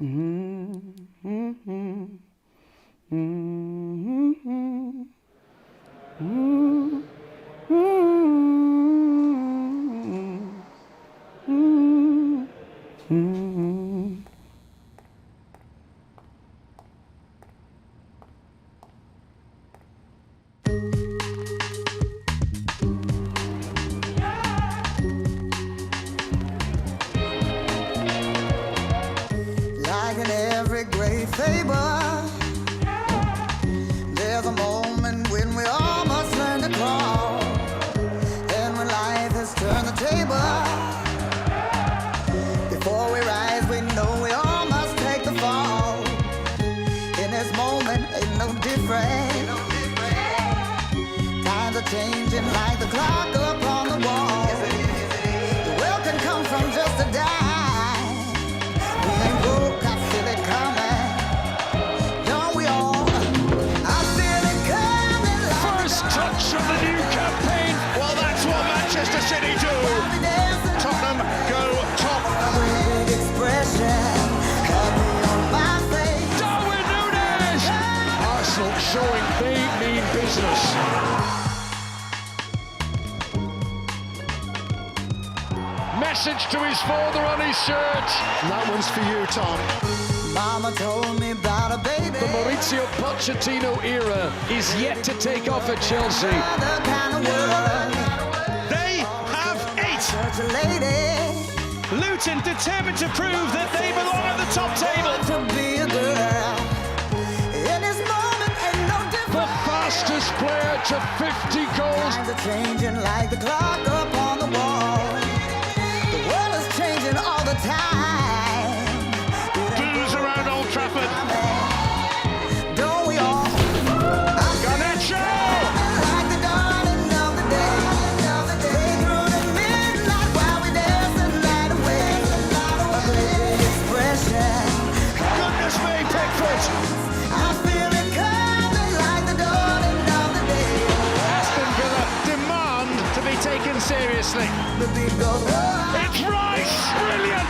Like in every great fable, there's a moment when we all must learn to crawl. And when life has turned the table, before we rise, we know we all must take the fall. In this moment, ain't no different. Times are changing like the clock up on the wall. The world can come from just a dime. City do. Tottenham go top. Darwin Núñez. Arsenal showing they mean business. Message to his father on his shirt. That one's for you, Tom. Mama told me about a baby. The Mauricio Pochettino era is yet to take off at Chelsea. Such a lady. Luton determined to prove that they belong at the top table. To be a girl. In this moment, ain't no difference. The fastest player to 50 goals. Times are changing like the clock up on the wall. The world is changing all the time. Blues around Old Trafford. Don't we all? Garnacho! Seriously. The beat goes on. It's Rice! Brilliant!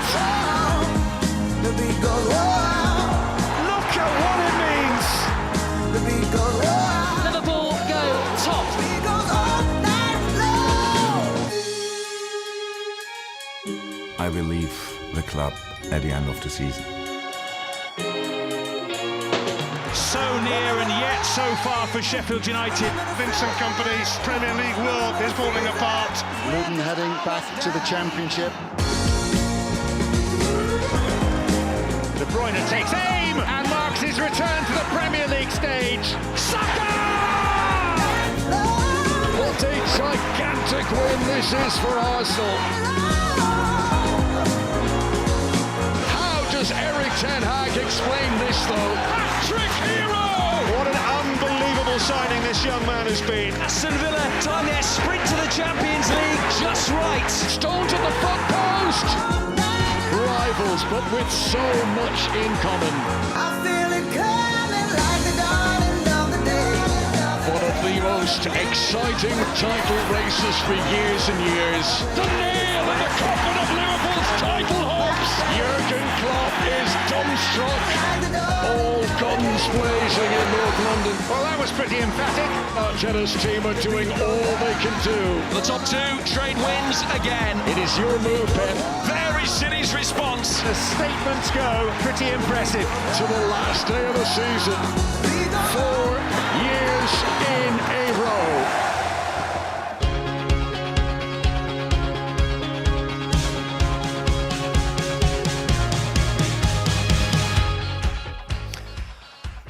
The beat goes on. Look at what it means! The beat goes on. Liverpool go top. The beat goes on. I will leave the club at the end of the season. So near and yet so far for Sheffield United. Vincent Kompany's Premier League world is falling apart. Luton heading back to the Championship. De Bruyne takes aim and marks his return to the Premier League stage. Saka! What a gigantic win this is for Arsenal. How does Erik ten Hag explain this though? Patrick Hero! What an unbelievable signing this young man has been. Aston Villa time their sprint to the Champions League just right. Stones at the front post. Rivals, but with so much in common. I feel it coming like the dawning of the day. One of the most exciting title races for years and years. The nail in the coffin of Liverpool's title hopes. Jurgen Klopp is dumbstruck. All guns blazing in North London. Well, that was pretty emphatic. Arteta's team are doing all they can do. The top two trade wins again. It is your move, Pep. Very City's response. The statements go pretty impressive. To the last day of the season. 4 years in a row.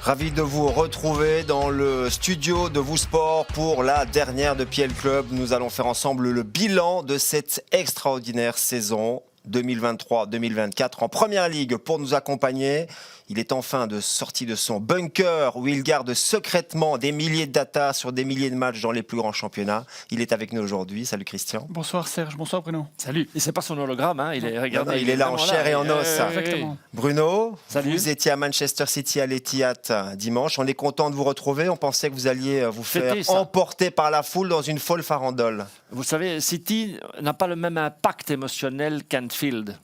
Ravi de vous retrouver dans le studio de Vous Sport pour la dernière de PL Club. Nous allons faire ensemble le bilan de cette extraordinaire saison 2023-2024 en Première Ligue. Pour nous accompagner, il est enfin sorti de son bunker où il garde secrètement des milliers de data sur des milliers de matchs dans les plus grands championnats. Il est avec nous aujourd'hui. Salut Christian. Bonsoir Serge, bonsoir Bruno. Salut. Et c'est pas son hologramme, hein. Il est, regardez, il est là en chair et en os. Exactement. Bruno, salut. Vous étiez à Manchester City à l'Etihad dimanche. On est content de vous retrouver. On pensait que vous alliez vous faire emporter par la foule dans une folle farandole. Vous savez, City n'a pas le même impact émotionnel qu'Anfield.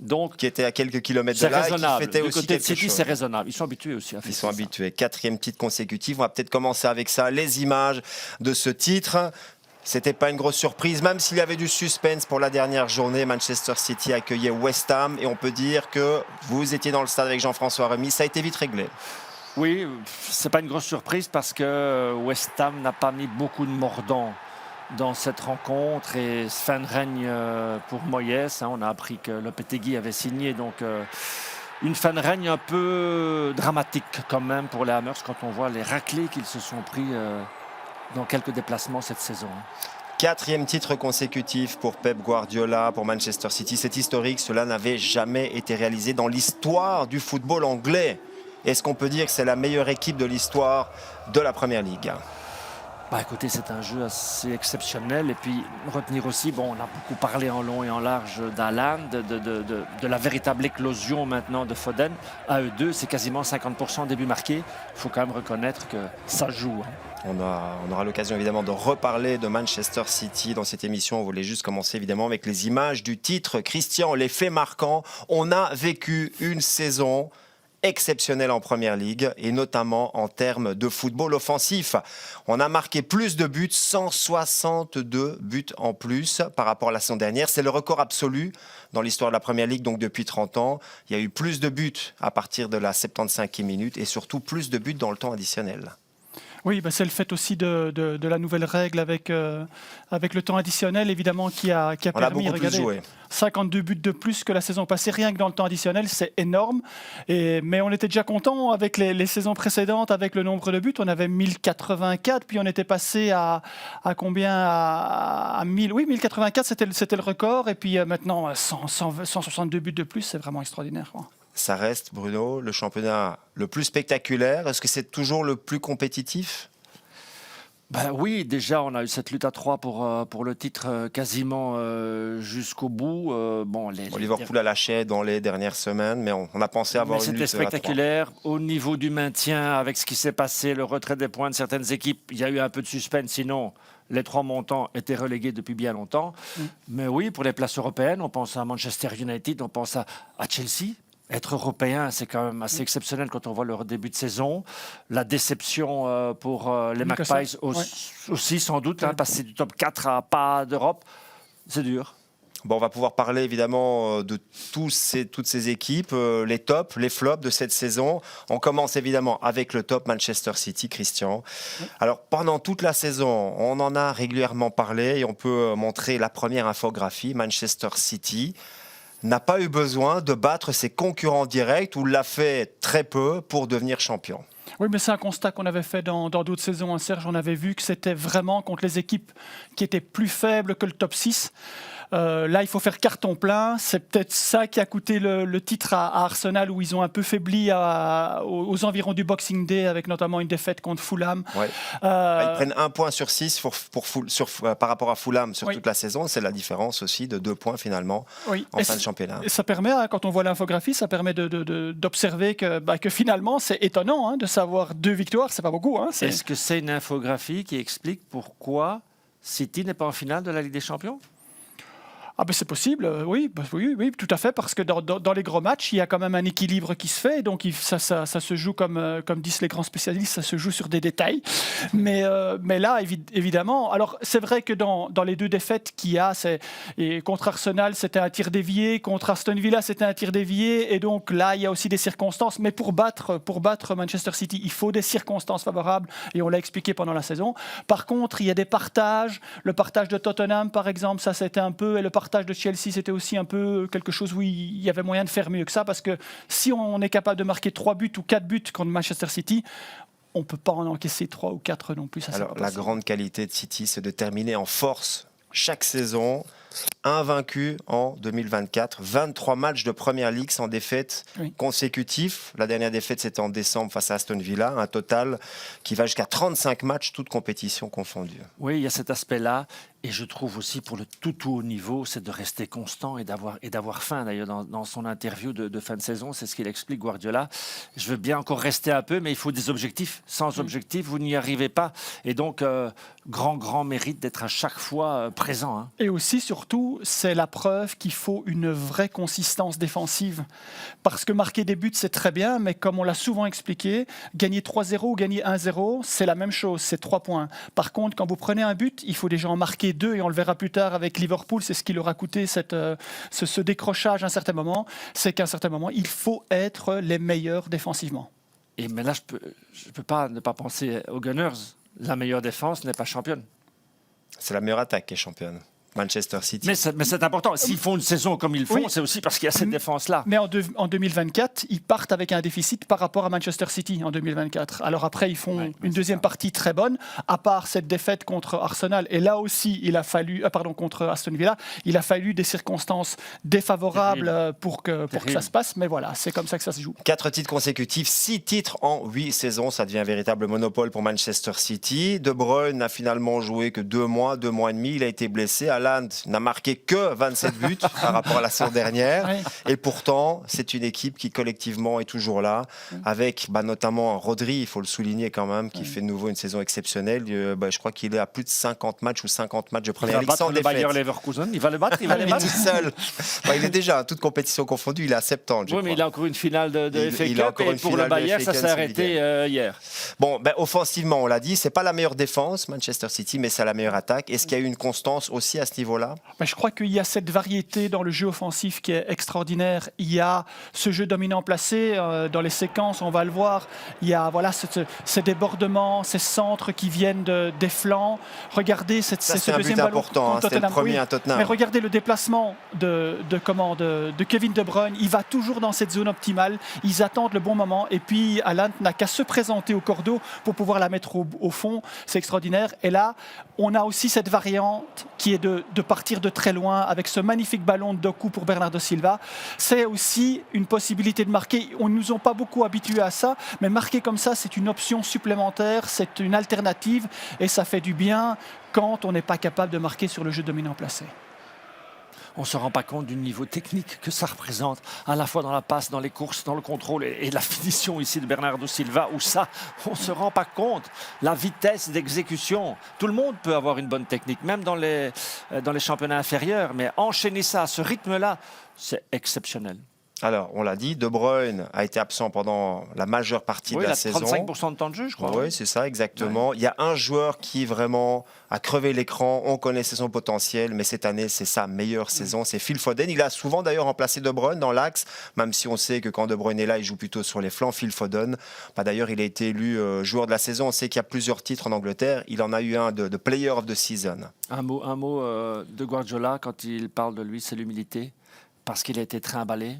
Donc, qui était à quelques kilomètres c'est de là et qui raisonnable. fêtait Du aussi côté de quelque City, chose. c'est raisonnable. Ils sont habitués aussi à faire Ils sont ça. habitués. 4e titre consécutif. On va peut-être commencer avec ça. Les images de ce titre. C'était pas une grosse surprise, même s'il y avait du suspense pour la dernière journée. Manchester City accueillait West Ham et on peut dire que vous étiez dans le stade avec Jean-François Remy. Ça a été vite réglé. Oui, c'est pas une grosse surprise parce que West Ham n'a pas mis beaucoup de mordants dans cette rencontre et fin de règne pour Moyes. On a appris que Lopetegui avait signé, donc une fin de règne un peu dramatique quand même pour les Hammers quand on voit les raclés qu'ils se sont pris dans quelques déplacements cette saison. 4e titre consécutif pour Pep Guardiola, pour Manchester City. C'est historique, cela n'avait jamais été réalisé dans l'histoire du football anglais. Est-ce qu'on peut dire que c'est la meilleure équipe de l'histoire de la Première Ligue ? Écoutez, c'est un jeu assez exceptionnel. Et puis, retenir aussi, on a beaucoup parlé en long et en large d'Haaland, de la véritable éclosion maintenant de Foden. À eux deux, c'est quasiment 50% début marqué. Il faut quand même reconnaître que ça joue. On aura l'occasion évidemment de reparler de Manchester City dans cette émission. On voulait juste commencer évidemment avec les images du titre. Christian, les faits marquants. On a vécu une saison exceptionnelle en Première Ligue et notamment en termes de football offensif. On a marqué plus de buts, 162 buts en plus par rapport à la saison dernière. C'est le record absolu dans l'histoire de la Première Ligue, donc depuis 30 ans. Il y a eu plus de buts à partir de la 75e minute et surtout plus de buts dans le temps additionnel. Oui, c'est le fait aussi de la nouvelle règle avec le temps additionnel, évidemment, qui a permis, on a beaucoup plus joué. 52 buts de plus que la saison passée, rien que dans le temps additionnel, c'est énorme. Mais on était déjà content avec les saisons précédentes, avec le nombre de buts. On avait 1084, puis on était passé à combien à 1000. Oui, 1084, c'était le record. Et puis maintenant, 162 buts de plus, c'est vraiment extraordinaire, quoi. Ça reste, Bruno, le championnat le plus spectaculaire. Est-ce que c'est toujours le plus compétitif ? Oui, déjà, on a eu cette lutte à 3 pour le titre quasiment jusqu'au bout. Liverpool a lâché dans les dernières semaines, mais on a pensé avoir une lutte à 3. C'était spectaculaire. Au niveau du maintien, avec ce qui s'est passé, le retrait des points de certaines équipes, il y a eu un peu de suspense. Sinon, les 3 montants étaient relégués depuis bien longtemps. Mais oui, pour les places européennes, on pense à Manchester United, on pense à Chelsea. Être européen, c'est quand même assez exceptionnel quand on voit leur début de saison. La déception pour les Magpies aussi, sans doute. Passer du top 4 à pas d'Europe, c'est dur. On va pouvoir parler évidemment de toutes ces équipes, les tops, les flops de cette saison. On commence évidemment avec le top Manchester City, Christian. Alors pendant toute la saison, on en a régulièrement parlé et on peut montrer la première infographie. Manchester City n'a pas eu besoin de battre ses concurrents directs ou l'a fait très peu pour devenir champion. Oui, mais c'est un constat qu'on avait fait dans d'autres saisons, Serge. On avait vu que c'était vraiment contre les équipes qui étaient plus faibles que le top 6. Là, il faut faire carton plein. C'est peut-être ça qui a coûté le titre à Arsenal, où ils ont un peu faibli aux environs du Boxing Day, avec notamment une défaite contre Fulham. Ouais. Ils prennent 1 point sur 6 par rapport à Fulham sur toute la saison. C'est la différence aussi de 2 points finalement en fin de championnat. Et ça permet, quand on voit l'infographie, ça permet d'observer que finalement, c'est étonnant de savoir 2 victoires, c'est pas beaucoup. Est-ce que c'est une infographie qui explique pourquoi City n'est pas en finale de la Ligue des Champions ? C'est possible, oui, tout à fait, parce que dans les gros matchs, il y a quand même un équilibre qui se fait, donc ça se joue comme disent les grands spécialistes, ça se joue sur des détails. Mais là, évidemment, alors c'est vrai que dans les 2 défaites qu'il y a, et contre Arsenal, c'était un tir dévié, contre Aston Villa, c'était un tir dévié, et donc là, il y a aussi des circonstances. Mais pour battre Manchester City, il faut des circonstances favorables, et on l'a expliqué pendant la saison. Par contre, il y a des partages. Le partage de Tottenham, par exemple, ça c'était un peu, et le partage de Chelsea, c'était aussi un peu quelque chose où il y avait moyen de faire mieux que ça, parce que si on est capable de marquer 3 buts ou 4 buts contre Manchester City, on ne peut pas en encaisser 3 ou 4 non plus. Ça, alors, la grande qualité de City, c'est de terminer en force chaque saison. Invaincu en 2024, 23 matchs de Première Ligue sans défaite consécutifs. La dernière défaite, c'était en décembre face à Aston Villa, un total qui va jusqu'à 35 matchs, toutes compétitions confondues. Oui, il y a cet aspect-là. Et je trouve aussi pour le tout haut niveau, c'est de rester constant et d'avoir faim. D'ailleurs, dans son interview de fin de saison, c'est ce qu'il explique, Guardiola. Je veux bien encore rester un peu, mais il faut des objectifs. Sans objectifs, vous n'y arrivez pas. Et donc, grand mérite d'être à chaque fois présent. Et aussi, surtout, surtout, c'est la preuve qu'il faut une vraie consistance défensive. Parce que marquer des buts, c'est très bien, mais comme on l'a souvent expliqué, gagner 3-0 ou gagner 1-0, c'est la même chose, c'est 3 points. Par contre, quand vous prenez un but, il faut déjà en marquer 2, et on le verra plus tard avec Liverpool, c'est ce qui leur a coûté ce décrochage à un certain moment, c'est qu'à un certain moment, il faut être les meilleurs défensivement. Mais là, je peux pas ne pas penser aux Gunners. La meilleure défense n'est pas championne. C'est la meilleure attaque qui est championne. Manchester City. Mais c'est important. S'ils font une saison comme ils font, Oui. c'est aussi parce qu'il y a cette défense-là. Mais en 2024, ils partent avec un déficit par rapport à Manchester City en 2024. Alors après, ils font une deuxième partie très bonne, à part cette défaite contre Arsenal. Et là aussi, il a fallu, contre Aston Villa, il a fallu des circonstances défavorables pour que ça se passe. Mais voilà, c'est comme ça que ça se joue. 4 titres consécutifs, 6 titres en 8 saisons. Ça devient un véritable monopole pour Manchester City. De Bruyne n'a finalement joué que 2 mois et demi. Il a été blessé. Haaland n'a marqué que 27 buts par rapport à la saison dernière. Oui. Et pourtant, c'est une équipe qui collectivement est toujours là, avec notamment Rodri, il faut le souligner quand même, qui fait de nouveau une saison exceptionnelle. Je crois qu'il est à plus de 50 matchs de Il première va ligue sans battre le Bayer défaite. Leverkusen. Il va le battre, il va les Il est battre. tout seul. Il est déjà, toute compétition confondue, il est à 70. je Oui, mais crois. il a encore une finale de FA il a Cup. encore Et une pour finale le de Bayer, FA ça Cup s'est ce arrêté hier. Bon, offensivement, on l'a dit, c'est pas la meilleure défense, Manchester City, mais c'est la meilleure attaque. Est-ce qu'il y a eu une constance aussi à ce niveau-là? Je crois qu'il y a cette variété dans le jeu offensif qui est extraordinaire. Il y a ce jeu dominant placé dans les séquences, on va le voir. Il y a ces débordements, ces centres qui viennent des flancs. Regardez Ça, c'est c'est ce un deuxième but ballon important, contre c'était le Tottenham. premier Oui. à Tottenham. Mais regardez le déplacement de Kevin De Bruyne. Il va toujours dans cette zone optimale. Ils attendent le bon moment. Et puis, Haaland n'a qu'à se présenter au cordeau pour pouvoir la mettre au fond. C'est extraordinaire. Et là, on a aussi cette variante qui est de partir de très loin avec ce magnifique ballon de Doku pour Bernardo Silva. C'est aussi une possibilité de marquer. On ne nous a pas beaucoup habitués à ça, mais marquer comme ça, c'est une option supplémentaire, c'est une alternative et ça fait du bien quand on n'est pas capable de marquer sur le jeu dominant placé. On ne se rend pas compte du niveau technique que ça représente, à la fois dans la passe, dans les courses, dans le contrôle et la finition ici de Bernardo Silva, où ça, on ne se rend pas compte. La vitesse d'exécution, tout le monde peut avoir une bonne technique, même dans les championnats inférieurs, mais enchaîner ça à ce rythme-là, c'est exceptionnel. Alors, on l'a dit, De Bruyne a été absent pendant la majeure partie de la saison. 35% de temps de jeu, je crois. Oui, c'est ça, exactement. Ouais. Il y a un joueur qui vraiment a crevé l'écran. On connaissait son potentiel, mais cette année, c'est sa meilleure saison. C'est Phil Foden. Il a souvent d'ailleurs remplacé De Bruyne dans l'axe, même si on sait que quand De Bruyne est là, il joue plutôt sur les flancs. Phil Foden, d'ailleurs, il a été élu joueur de la saison. On sait qu'il y a plusieurs titres en Angleterre. Il en a eu un de Player of the Season. Un mot de Guardiola, quand il parle de lui, c'est l'humilité, parce qu'il a été trimballé.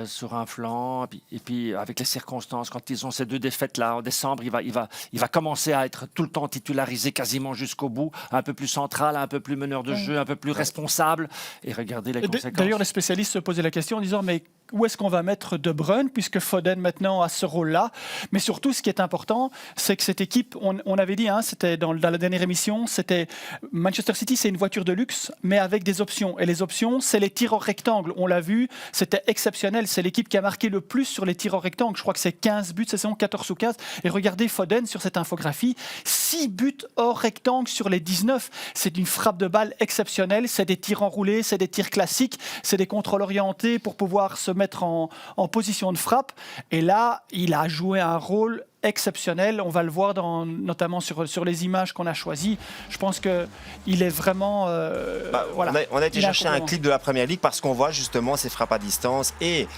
Sur un flanc, et puis avec les circonstances, quand ils ont ces 2 défaites-là en décembre, il va commencer à être tout le temps titularisé quasiment jusqu'au bout, un peu plus central, un peu plus meneur de jeu, un peu plus responsable, et regardez les conséquences. D'ailleurs, les spécialistes se posaient la question en disant mais où est-ce qu'on va mettre De Bruyne puisque Foden maintenant a ce rôle-là. Mais surtout, ce qui est important, c'est que cette équipe, on avait dit, c'était dans la dernière émission, c'était Manchester City, c'est une voiture de luxe, mais avec des options. Et les options, c'est les tirs au rectangle. On l'a vu, c'était exceptionnel. C'est l'équipe qui a marqué le plus sur les tirs au rectangle. Je crois que c'est 15 buts, c'est 14 ou 15. Et regardez Foden sur cette infographie, 6 buts hors rectangle sur les 19. C'est une frappe de balle exceptionnelle. C'est des tirs enroulés, c'est des tirs classiques, c'est des contrôles orientés pour pouvoir se mettre en position de frappe. Et là, il a joué un rôle exceptionnel. On va le voir notamment sur les images qu'on a choisies. Je pense qu'il est vraiment... voilà. On a été chercher un clip de la Premier League parce qu'on voit justement ces frappes à distance et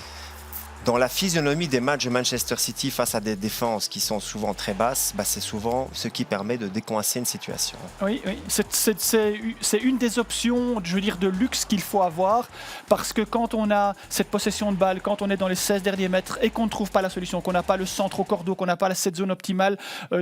dans la physionomie des matchs de Manchester City face à des défenses qui sont souvent très basses, c'est souvent ce qui permet de décoincer une situation. Oui. C'est une des options, je veux dire, de luxe qu'il faut avoir parce que quand on a cette possession de balle, quand on est dans les 16 derniers mètres et qu'on ne trouve pas la solution, qu'on n'a pas le centre au cordeau, qu'on n'a pas cette zone optimale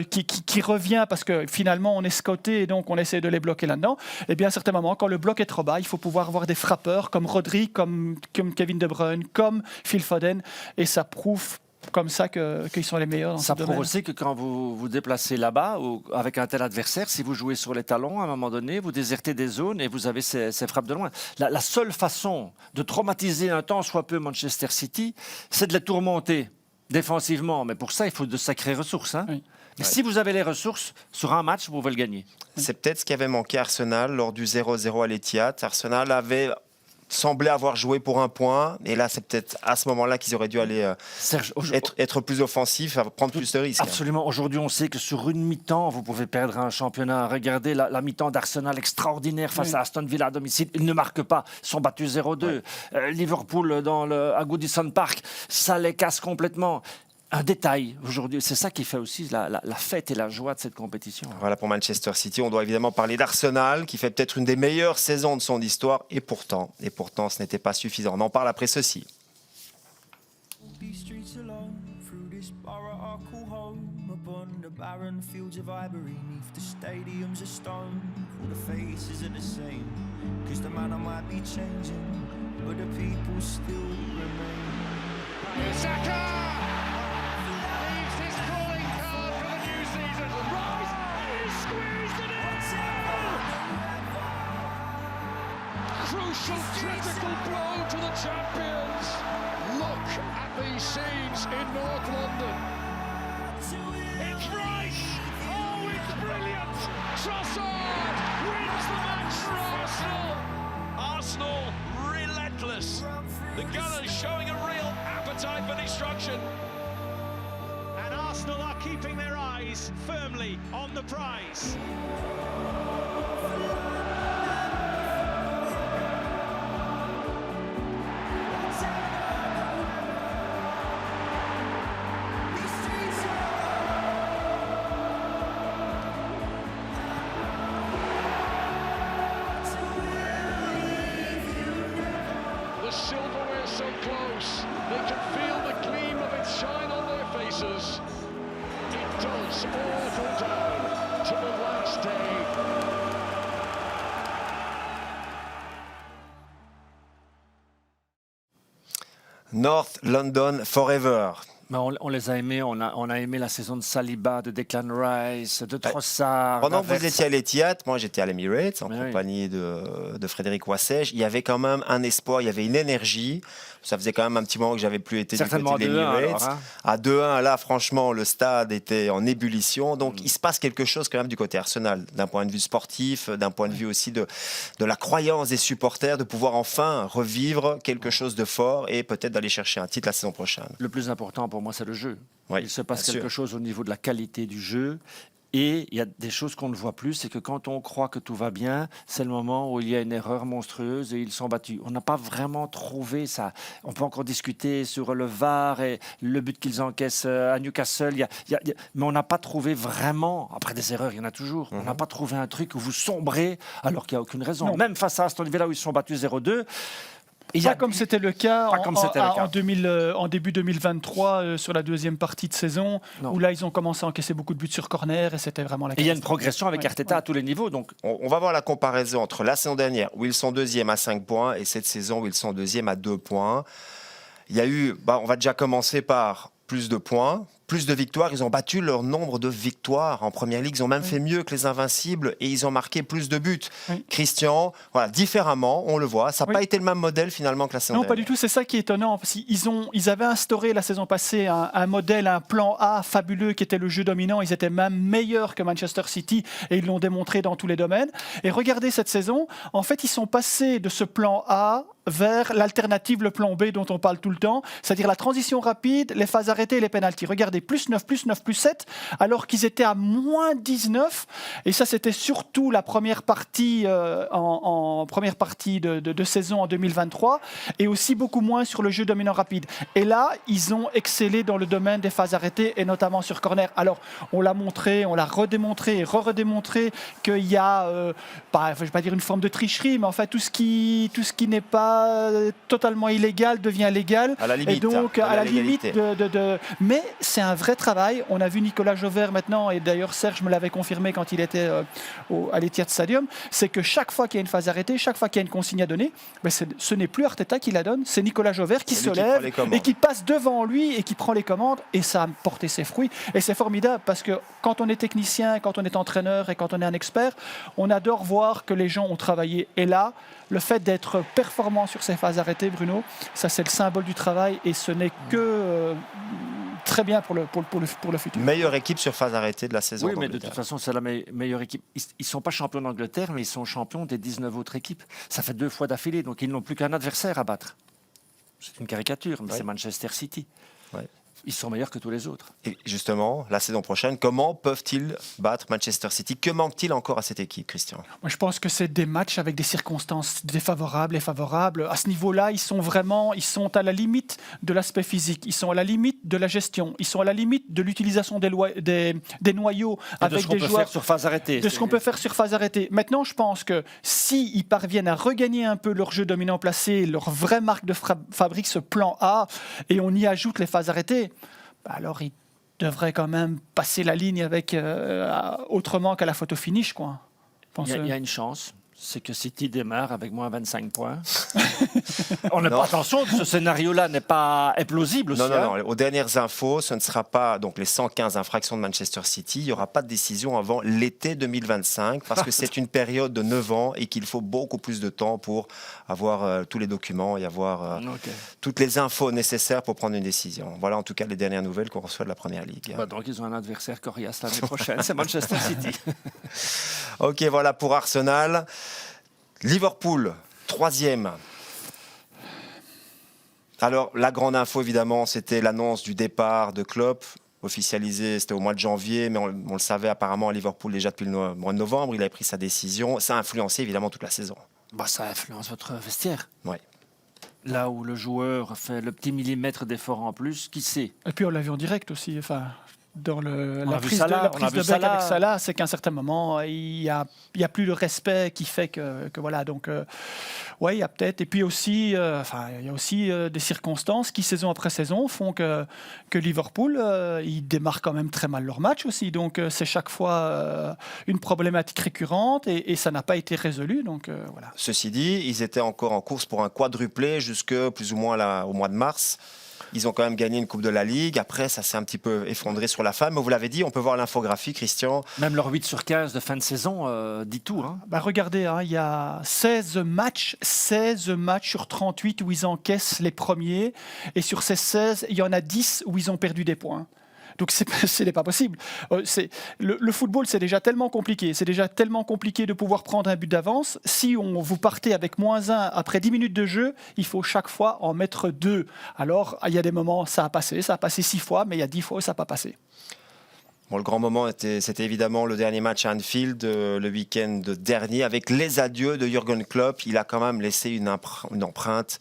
qui revient parce que finalement on est scouté et donc on essaie de les bloquer là-dedans, et bien à certains moments, quand le bloc est trop bas, il faut pouvoir avoir des frappeurs comme Rodri, comme Kevin De Bruyne, comme Phil Foden. Et ça prouve comme ça qu'ils sont les meilleurs dans ce domaine. Ça prouve aussi que quand vous vous déplacez là-bas ou avec un tel adversaire, si vous jouez sur les talons, à un moment donné, vous désertez des zones et vous avez ces frappes de loin. La seule façon de traumatiser un temps soit peu Manchester City, c'est de les tourmenter défensivement, mais pour ça, il faut de sacrées ressources. Hein. Oui. Mais si vous avez les ressources, sur un match, vous pouvez le gagner. C'est peut-être ce qui avait manqué à Arsenal lors du 0-0 à l'Etihad. Arsenal avait semblé avoir joué pour un point, et là, c'est peut-être à ce moment-là qu'ils auraient dû aller Serge, être plus offensifs, prendre plus de risques. Absolument. Aujourd'hui, on sait que sur une mi-temps, vous pouvez perdre un championnat. Regardez la mi-temps d'Arsenal extraordinaire face à Aston Villa à domicile. Ils ne marquent pas. Ils sont battus 0-2. Liverpool à Goodison Park, ça les casse complètement. Un détail aujourd'hui, c'est ça qui fait aussi la fête et la joie de cette compétition. Voilà pour Manchester City. On doit évidemment parler d'Arsenal, qui fait peut-être une des meilleures saisons de son histoire, et pourtant, ce n'était pas suffisant. On en parle après ceci. Crucial, critical blow to the champions. Look at these scenes in North London. It's Rice. Oh, it's brilliant. Trossard wins the match for Arsenal. Arsenal relentless. The Gunners showing a real appetite for destruction. And Arsenal are keeping their eyes firmly on the prize. The silverware so close, they can feel the gleam of its shine on their faces. It does all go down to the last day. North London Forever. Mais on les a aimés, on a aimé la saison de Saliba, de Declan Rice, de Trossard. Pendant que vous étiez à l'Etihad, moi j'étais à l'Emirates en Mais compagnie de Frédéric Wassège. Il y avait quand même un espoir, il y avait une énergie. Ça faisait quand même un petit moment que j'avais plus été Certainement du côté de l'Emirates. à 2-1, À 2-1, là franchement le stade était en ébullition. Donc il se passe quelque chose quand même du côté Arsenal, d'un point de vue sportif, d'un point de vue aussi de la croyance des supporters, de pouvoir enfin revivre quelque chose de fort et peut-être d'aller chercher un titre la saison prochaine. Le plus important pour moi, c'est le jeu. Oui, Il se passe bien quelque sûr. chose au niveau de la qualité du jeu. Et il y a des choses qu'on ne voit plus, c'est que quand on croit que tout va bien, c'est le moment où il y a une erreur monstrueuse et ils sont battus. On n'a pas vraiment trouvé ça. On peut encore discuter sur le VAR et le but qu'ils encaissent à Newcastle, mais on n'a pas trouvé vraiment, après des erreurs, il y en a toujours, on n'a pas trouvé un truc où vous sombrez alors qu'il n'y a aucune raison. Non. Même face à Aston Villa où ils sont battus 0-2, Pas comme c'était le cas, Pas comme c'était le cas. en début 2023 sur la deuxième partie de saison, Non. où là ils ont commencé à encaisser beaucoup de buts sur corner et c'était vraiment la et il y a une catastrophe. progression avec Ouais, Arteta ouais. à tous les niveaux. Donc On va voir la comparaison entre la saison dernière où ils sont deuxième à 5 points et cette saison où ils sont deuxième à 2 points. Il y a eu, on va déjà commencer par plus de points, plus de victoires. Ils ont battu leur nombre de victoires en Première Ligue. Ils ont même fait mieux que les Invincibles et ils ont marqué plus de buts. Oui. Christian, voilà, différemment, on le voit. Ça n'a Oui. pas été le même modèle finalement que la saison Non, dernière. pas du tout. C'est ça qui est étonnant. Parce ils avaient instauré la saison passée un modèle, un plan A fabuleux qui était le jeu dominant. Ils étaient même meilleurs que Manchester City et ils l'ont démontré dans tous les domaines. Et regardez cette saison. En fait, ils sont passés de ce plan A vers l'alternative, le plan B dont on parle tout le temps, c'est-à-dire la transition rapide, les phases arrêtées et les pénaltys. Regardez, plus 9, plus 9, plus 7, alors qu'ils étaient à moins 19. Et ça, c'était surtout la première partie, en première partie de saison en 2023, et aussi beaucoup moins sur le jeu dominant rapide. Et là, ils ont excellé dans le domaine des phases arrêtées, et notamment sur corner. Alors, on l'a montré, on l'a redémontré et redémontré qu'il y a, je ne vais pas dire une forme de tricherie, mais en fait, tout ce qui n'est pas totalement illégal devient légal. À la limite, et donc, de à la limite légalité. Mais c'est un vrai travail. On a vu Nicolas Jauvert maintenant, et d'ailleurs Serge me l'avait confirmé quand il était à l'Etihad Stadium, c'est que chaque fois qu'il y a une phase arrêtée, chaque fois qu'il y a une consigne à donner, ce n'est plus Arteta qui la donne, c'est Nicolas Jauvert qui C'est se lui qui prend lève les commandes. et qui passe devant lui et qui prend les commandes, et ça a porté ses fruits. Et c'est formidable parce que quand on est technicien, quand on est entraîneur et quand on est un expert, on adore voir que les gens ont travaillé. Et là, le fait d'être performant sur ces phases arrêtées, Bruno, ça c'est le symbole du travail et ce n'est que très bien pour le futur. Meilleure équipe sur phase arrêtée de la saison. Oui, mais de d'Angleterre. toute façon, c'est la meilleure équipe. Ils ne sont pas champions d'Angleterre, mais ils sont champions des 19 autres équipes. Ça fait 2 fois d'affilée, donc ils n'ont plus qu'un adversaire à battre. C'est une caricature, mais Ouais. c'est Manchester City. Ouais. Ils sont meilleurs que tous les autres. Et justement, la saison prochaine, comment peuvent-ils battre Manchester City? Que manque-t-il encore à cette équipe, Christian? Moi, je pense que c'est des matchs avec des circonstances défavorables et favorables. À ce niveau-là, ils sont à la limite de l'aspect physique. Ils sont à la limite de la gestion. Ils sont à la limite de l'utilisation des noyaux Et avec de ce qu'on des peut joueurs. faire sur phase arrêtée. De ce qu'on peut faire sur phase arrêtée. Maintenant, je pense que s'ils parviennent à regagner un peu leur jeu dominant placé, leur vraie marque de fabrique, ce plan A, et on y ajoute les phases arrêtées, alors ils devraient quand même passer la ligne avec autrement qu'à la photo finish, quoi. Il y a une chance, c'est que City démarre avec moins 25 points. On n'est Non. pas attention, ce scénario-là n'est pas plausible aussi. Non, non, hein. non. Aux dernières infos, ce ne sera pas donc les 115 infractions de Manchester City. Il n'y aura pas de décision avant l'été 2025 parce que c'est une période de 9 ans et qu'il faut beaucoup plus de temps pour avoir tous les documents et avoir Ok. toutes les infos nécessaires pour prendre une décision. Voilà en tout cas les dernières nouvelles qu'on reçoit de la Première Ligue. Bah, donc ils ont un adversaire coriace l'année prochaine, c'est Manchester City. Ok, voilà pour Arsenal. Liverpool, 3e. Alors, la grande info, évidemment, c'était l'annonce du départ de Klopp, officialisé, c'était au mois de janvier, mais on le savait apparemment à Liverpool déjà depuis le mois de novembre. Il avait pris sa décision. Ça a influencé, évidemment, toute la saison. Bah, ça influence votre vestiaire. Ouais. Là où le joueur fait le petit millimètre d'effort en plus, qui sait? Et puis on l'a vu en direct aussi. Enfin, dans On a la vu prise Salah, de, la on a prise vu de bec Salah. avec Salah, c'est qu'à un certain moment, il y a plus le respect qui fait que voilà. Donc, ouais, il y a peut-être. Et puis aussi, il y a aussi des circonstances qui, saison après saison, font que Liverpool, ils démarrent quand même très mal leur match aussi. Donc, c'est chaque fois une problématique récurrente et ça n'a pas été résolu. Donc, voilà. Ceci dit, ils étaient encore en course pour un quadruplé jusque plus ou moins là, au mois de mars. Ils ont quand même gagné une Coupe de la Ligue. Après, ça s'est un petit peu effondré sur la fin. Mais vous l'avez dit, on peut voir l'infographie, Christian. Même leur 8 sur 15 de fin de saison dit tout. Hein. Bah regardez, hein, il y a 16 matchs sur 38 où ils encaissent les premiers. Et sur ces 16, il y en a 10 où ils ont perdu des points. Donc ce n'est pas possible. Le football, c'est déjà tellement compliqué. C'est déjà tellement compliqué de pouvoir prendre un but d'avance. Si vous partez avec -1 après 10 minutes de jeu, il faut chaque fois en mettre 2. Alors, il y a des moments, ça a passé 6 fois, mais il y a 10 fois où ça n'a pas passé. Bon, le grand moment, c'était évidemment le dernier match à Anfield, le week-end dernier, avec les adieux de Jürgen Klopp. Il a quand même laissé une empreinte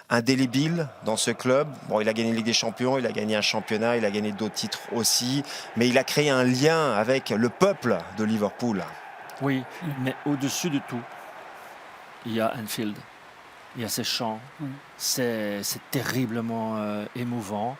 indélébile dans ce club. Bon, il a gagné la Ligue des Champions, il a gagné un championnat, il a gagné d'autres titres aussi, mais il a créé un lien avec le peuple de Liverpool. Oui, mais au-dessus de tout, il y a Anfield, il y a ces chants, c'est terriblement émouvant.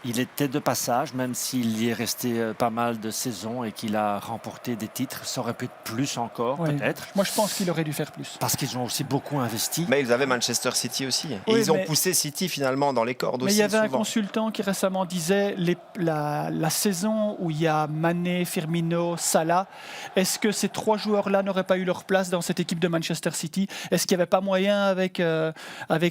Il était de passage, même s'il y est resté pas mal de saisons et qu'il a remporté des titres. Ça aurait pu être plus encore, Oui. peut-être. Moi, je pense qu'il aurait dû faire plus. Parce qu'ils ont aussi beaucoup investi. Mais ils avaient Manchester City aussi. Et Oui, ils ont mais- poussé City finalement dans les cordes Mais aussi. il y avait un souvent. consultant qui récemment disait la saison où il y a Mané, Firmino, Salah, est-ce que ces 3 joueurs-là n'auraient pas eu leur place dans cette équipe de Manchester City? Est-ce qu'il n'y avait pas moyen avec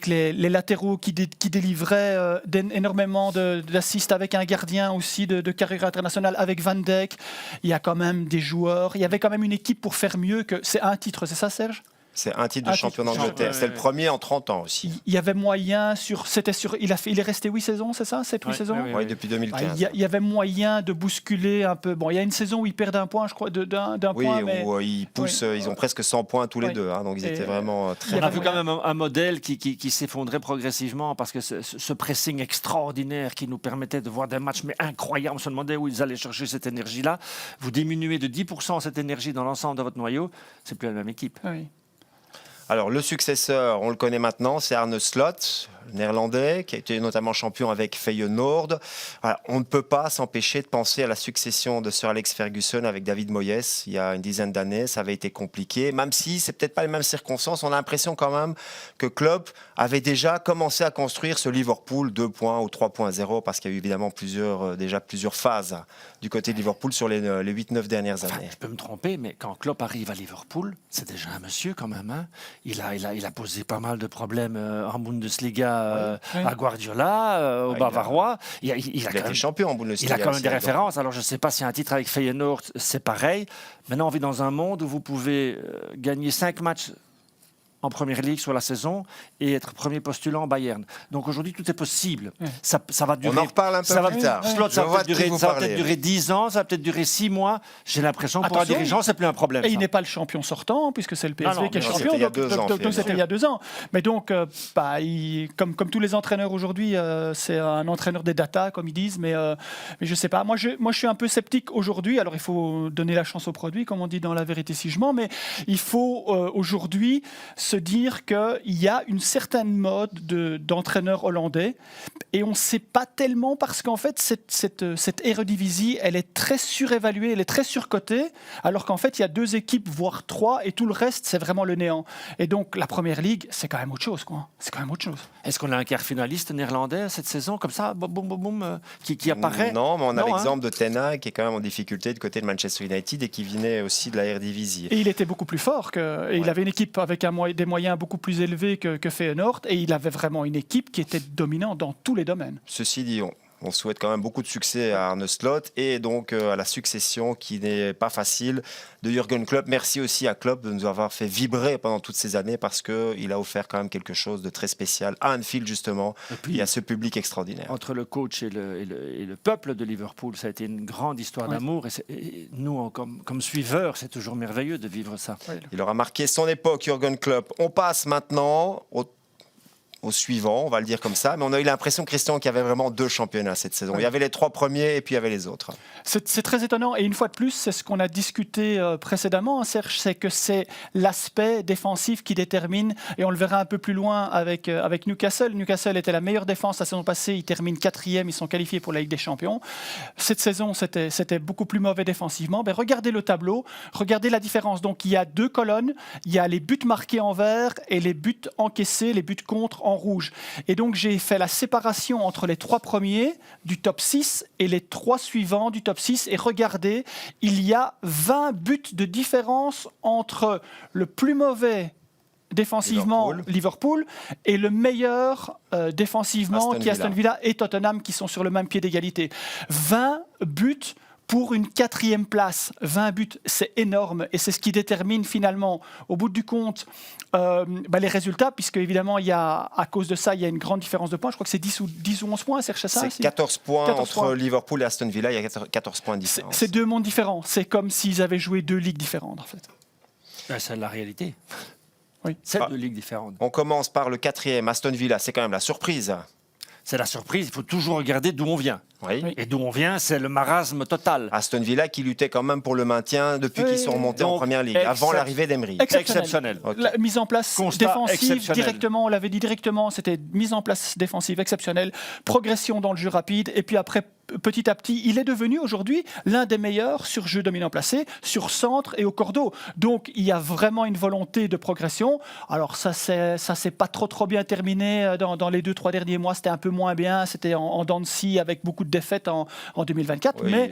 les latéraux qui délivraient énormément d'assists, avec un gardien aussi de carrière internationale, avec Van Dijk? Il y a quand même des joueurs, il y avait quand même une équipe pour faire mieux que... C'est un titre, c'est ça Serge? C'est un titre de Un champion titre. d'Angleterre. Ouais, C'est le ouais. premier en 30 ans aussi. Il y avait moyen il est resté 8 saisons, c'est ça? 7-8 Ouais, saisons? ouais, Oui, depuis 2015. Il y avait moyen de bousculer un peu. Bon, il y a une saison où ils perdent un point, je crois, d'un Oui, point. Mais... où ils poussent, Oui. ils ont presque 100 points tous les Oui. deux. Hein, donc ils Et, étaient vraiment il très y On a avait vu quand même un modèle qui s'effondrait progressivement parce que ce pressing extraordinaire qui nous permettait de voir des matchs mais incroyables, on se demandait où ils allaient chercher cette énergie-là. Vous diminuez de 10% cette énergie dans l'ensemble de votre noyau, c'est plus la même équipe. Oui. Alors, le successeur, on le connaît maintenant, c'est Arne Slot, néerlandais, qui a été notamment champion avec Feyenoord. Voilà, on ne peut pas s'empêcher de penser à la succession de Sir Alex Ferguson avec David Moyes. Il y a une dizaine d'années, ça avait été compliqué. Même si c'est peut-être pas les mêmes circonstances, on a l'impression quand même que Klopp avait déjà commencé à construire ce Liverpool 2.0 ou 3.0, parce qu'il y a eu évidemment déjà plusieurs phases du côté de Liverpool sur les 8-9 dernières Enfin, années. je peux me tromper, mais quand Klopp arrive à Liverpool, c'est déjà un monsieur quand même. Hein. Il a posé pas mal de problèmes en Bundesliga à Guardiola, au Bavarois. Il a quand été même, champion en Bundesliga. il a quand même aussi, des donc. références. Alors je ne sais pas si un titre avec Feyenoord, c'est pareil. Maintenant, on vit dans un monde où vous pouvez gagner 5 matchs en Première Ligue sur la saison et être premier postulant en Bayern. Donc aujourd'hui, tout est possible. Ça va durer. On en reparle un peu ça va, plus tard. Slot, Je ça vois va de qui peut-être vous durer, parlez. 10 ans, ça va peut-être durer 6 mois. J'ai l'impression que pour un Attention. dirigeant, c'est plus un problème. Et ça. il n'est pas le champion sortant, puisque c'est le PSV non, qui est mais champion. c'était il y a donc- 2 ans, donc c'était finalement. il y a 2 ans. Mais donc, comme tous les entraîneurs aujourd'hui, c'est un entraîneur des data, comme ils disent. Mais je ne sais pas. Moi, je suis un peu sceptique aujourd'hui. Alors, il faut donner la chance au produit, comme on dit dans La Vérité si je mens. Mais il faut aujourd'hui se dire qu'il y a une certaine mode d'entraîneur hollandais. Et on ne sait pas tellement parce qu'en fait, cette Eredivisie, elle est très surévaluée, elle est très surcotée, alors qu'en fait, il y a 2 équipes, voire 3, et tout le reste, c'est vraiment le néant. Et donc, la Première Ligue, c'est quand même autre chose, quoi. C'est quand même autre chose. Est-ce qu'on a un quart finaliste néerlandais cette saison, comme ça, boum, boum, boum, boum, qui apparaît? Non, mais on a Non, l'exemple de Ten Hag qui est quand même en difficulté du côté de Manchester United et qui venait aussi de la Eredivisie. Et il était beaucoup plus fort, et il avait une équipe avec des moyens beaucoup plus élevés que Feyenoord, et il avait vraiment une équipe qui était dominante dans tous les domaines. Ceci dit, on souhaite quand même beaucoup de succès à Arne Slot et donc à la succession qui n'est pas facile de Jürgen Klopp. Merci aussi à Klopp de nous avoir fait vibrer pendant toutes ces années parce qu'il a offert quand même quelque chose de très spécial à Anfield justement et à ce public extraordinaire. Entre le coach et le peuple de Liverpool, ça a été une grande histoire d'amour. Et nous, comme suiveurs, c'est toujours merveilleux de vivre ça. Il aura marqué son époque, Jürgen Klopp. On passe maintenant au suivant, on va le dire comme ça. Mais on a eu l'impression, Christian, qu'il y avait vraiment 2 championnats cette saison. Il y avait les 3 premiers et puis il y avait les autres. C'est très étonnant. Et une fois de plus, c'est ce qu'on a discuté précédemment, Serge, c'est que c'est l'aspect défensif qui détermine. Et on le verra un peu plus loin avec Newcastle. Newcastle était la meilleure défense la saison passée. Ils terminent 4e. Ils sont qualifiés pour la Ligue des Champions. Cette saison, c'était beaucoup plus mauvais défensivement. Ben, regardez le tableau. Regardez la différence. Donc, il y a 2 colonnes. Il y a les buts marqués en vert et les buts encaissés, les buts contre en rouge. Et donc, j'ai fait la séparation entre les 3 premiers du top 6 et les 3 suivants du top 6. Et regardez, il y a 20 buts de différence entre le plus mauvais défensivement Liverpool et le meilleur défensivement qui est Aston Villa et Tottenham qui sont sur le même pied d'égalité. 20 buts pour une 4e place. 20 buts, c'est énorme et c'est ce qui détermine finalement, au bout du compte, les résultats, puisque évidemment, à cause de ça, il y a une grande différence de points. Je crois que c'est 10 ou 11 points, Serge, ça. C'est 14 points 14 entre points. Liverpool et Aston Villa, il y a 14 points de différence. C'est 2 mondes différents. C'est comme s'ils avaient joué 2 ligues différentes, en fait. C'est la réalité. Oui. C'est 2 ligues différentes. On commence par le 4e, Aston Villa. C'est quand même la surprise. C'est la surprise. Il faut toujours regarder d'où on vient. Oui. Et d'où on vient, c'est le marasme total. Aston Villa qui luttait quand même pour le maintien depuis qu'ils sont remontés en Donc, Première Ligue, avant l'arrivée d'Emery. Exceptionnel. Ok. La mise en place Constat défensive exceptionnel. directement, on l'avait dit directement, c'était mise en place défensive exceptionnelle, progression dans le jeu rapide, et puis après, petit à petit, il est devenu aujourd'hui l'un des meilleurs sur jeu dominant placé, sur centre et au cordeau. Donc il y a vraiment une volonté de progression. Alors ça s'est pas trop bien terminé dans les 2-3 derniers mois, c'était un peu moins bien, c'était en dents de scie avec beaucoup de défaites en 2024, Oui. mais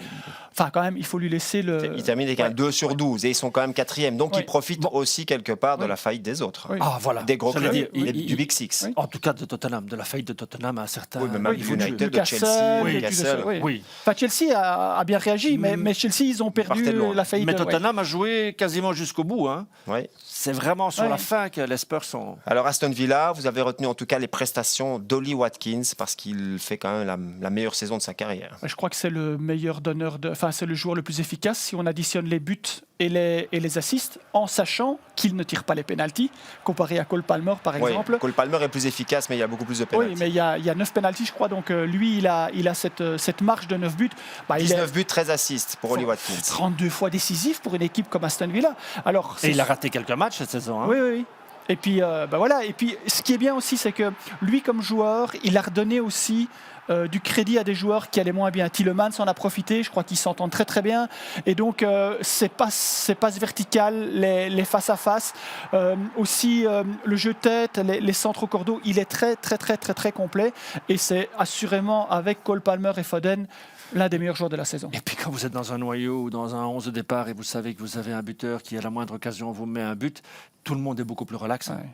enfin quand même, il faut lui laisser le... Il termine avec un 2 sur 12 et ils sont quand même 4e. Donc ils profitent aussi quelque part de la faillite des autres. Oui. Ah, voilà. Des gros J'allais clubs, dire, du Big Six. En tout cas de Tottenham, de la faillite de Tottenham à certains. Oui, mais même niveaux de jeu. United, de Chelsea, Newcastle. Oui. Enfin, Chelsea a bien réagi, mais Chelsea, ils ont perdu partait de loin. la faillite. Mais ouais. Tottenham a joué quasiment jusqu'au bout. Hein. Oui. C'est vraiment sur Ouais. la fin que les Spurs sont. Alors Aston Villa, vous avez retenu en tout cas les prestations d'Ollie Watkins parce qu'il fait quand même la meilleure saison de sa carrière. Je crois que c'est le meilleur donneur enfin c'est le joueur le plus efficace si on additionne les buts et les assists, en sachant qu'il ne tire pas les pénaltys, comparé à Cole Palmer par exemple. Oui, Cole Palmer est plus efficace, mais il y a beaucoup plus de pénaltys. Oui, mais il y a 9 pénaltys, je crois, donc lui, il a cette marge de 9 buts. Bah, 19 buts, 13 assists pour Ollie Watkins. 32 fois décisif pour une équipe comme Aston Villa. Alors, Et il a raté quelques matchs cette saison. Hein. Oui. Et puis, voilà. Et puis, ce qui est bien aussi, c'est que lui, comme joueur, il a redonné aussi du crédit à des joueurs qui allaient moins bien. Tielemans en a profité, je crois qu'ils s'entendent très très bien. Et donc, ces passes verticales, les face à face, aussi le jeu tête, les centres au cordeau, il est très très très très très complet. Et c'est assurément avec Cole Palmer et Foden l'un des meilleurs joueurs de la saison. Et puis quand vous êtes dans un noyau ou dans un 11 de départ et vous savez que vous avez un buteur qui à la moindre occasion vous met un but, tout le monde est beaucoup plus relax. Hein. Ouais.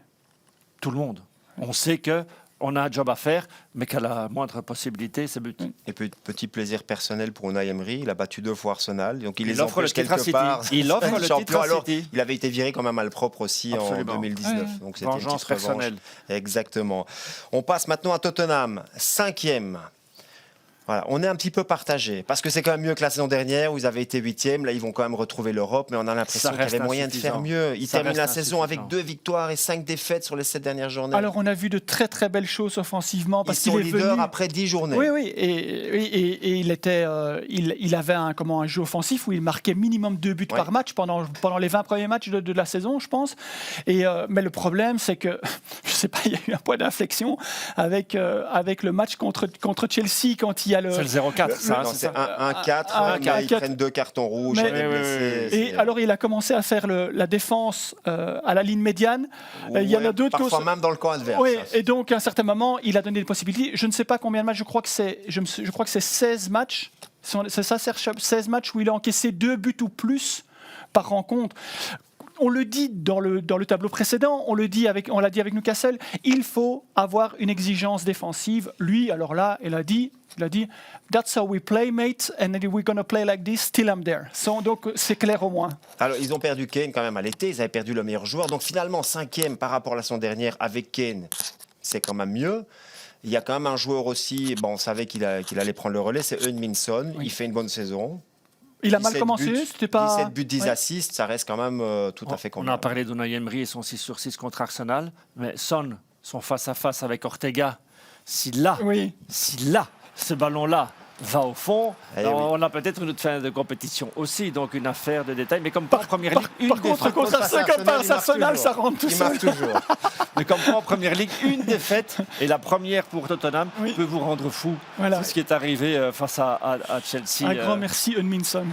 Tout le monde. On sait que on a un job à faire, mais qu'à la moindre possibilité, c'est but. Et petit plaisir personnel pour Unai Emery, il a battu 2 fois Arsenal, donc il les offre le empêche titre à quelque City. part. Il offre le Champion. titre à Alors, City. il avait été viré quand même à malpropre aussi Absolument. en 2019. Donc c'était une Vengeance petite revanche. personnelle. Exactement. On passe maintenant à Tottenham, 5e. Voilà, on est un petit peu partagé parce que c'est quand même mieux que la saison dernière où ils avaient été 8e. Là, ils vont quand même retrouver l'Europe, mais on a l'impression Ça qu'il y avait reste moyen de faire mieux. Ils Ça terminent reste la saison avec insuffisant. 2 victoires et 5 défaites sur les 7 dernières journées. Alors, on a vu de très très belles choses offensivement ils parce sont qu'il est leaders venu. après 10 journées. Oui, et il était, il avait un jeu offensif où il marquait minimum 2 buts par match pendant les 20 premiers matchs de la saison, je pense. Mais le problème, c'est que je sais pas, il y a eu un point d'inflexion avec le match contre Chelsea quand il y a le. C'est le 0-4, ça. Non, c'est c'est ça. 1-4, mais ils 1-4. prennent 2 cartons rouges. Mais- il y a des blessés, Et c'est- alors, il a commencé à faire la défense à la ligne médiane. Il y en a Ouais, d'autres qui parfois ont- même dans le camp adverse. Oui, et donc à un certain moment, il a donné des possibilités. Je ne sais pas combien de matchs, je crois que c'est 16 matchs. C'est ça, Serge Chab, 16 matchs où il a encaissé 2 buts ou plus par rencontre. On le dit dans le tableau précédent, on l'a dit avec Newcastle, il faut avoir une exigence défensive. Lui, alors là, il a dit, that's how we play, mate, and we're gonna play like this till I'm there. Donc c'est clair au moins. Alors, ils ont perdu Kane quand même à l'été, ils avaient perdu le meilleur joueur. Donc finalement, 5e par rapport à la saison dernière avec Kane, c'est quand même mieux. Il y a quand même un joueur aussi, bon, on savait qu'il allait prendre le relais, c'est Eun-Min-Son. Il fait une bonne saison. Il a mal 17 commencé, buts, c'était pas. 17 buts, 10 Ouais. assists, ça reste quand même tout à fait On convenable. a parlé d'Unai Emery et son 6 sur 6 contre Arsenal, mais Son, son face-à-face avec Ortega, si là, ce ballon-là va au fond, Eh on a peut-être une autre fin de compétition aussi, donc une affaire de détail. Mais comme pas en première ligue, une Par contre, défaite. contre Arsenal, ça rentre tout Il seul. marque toujours. Mais comme pas en première ligue, une défaite et la première pour Tottenham Oui. peut vous rendre fou. Voilà. C'est ce qui est arrivé face à Chelsea. Un grand merci, Eun-Min-Son.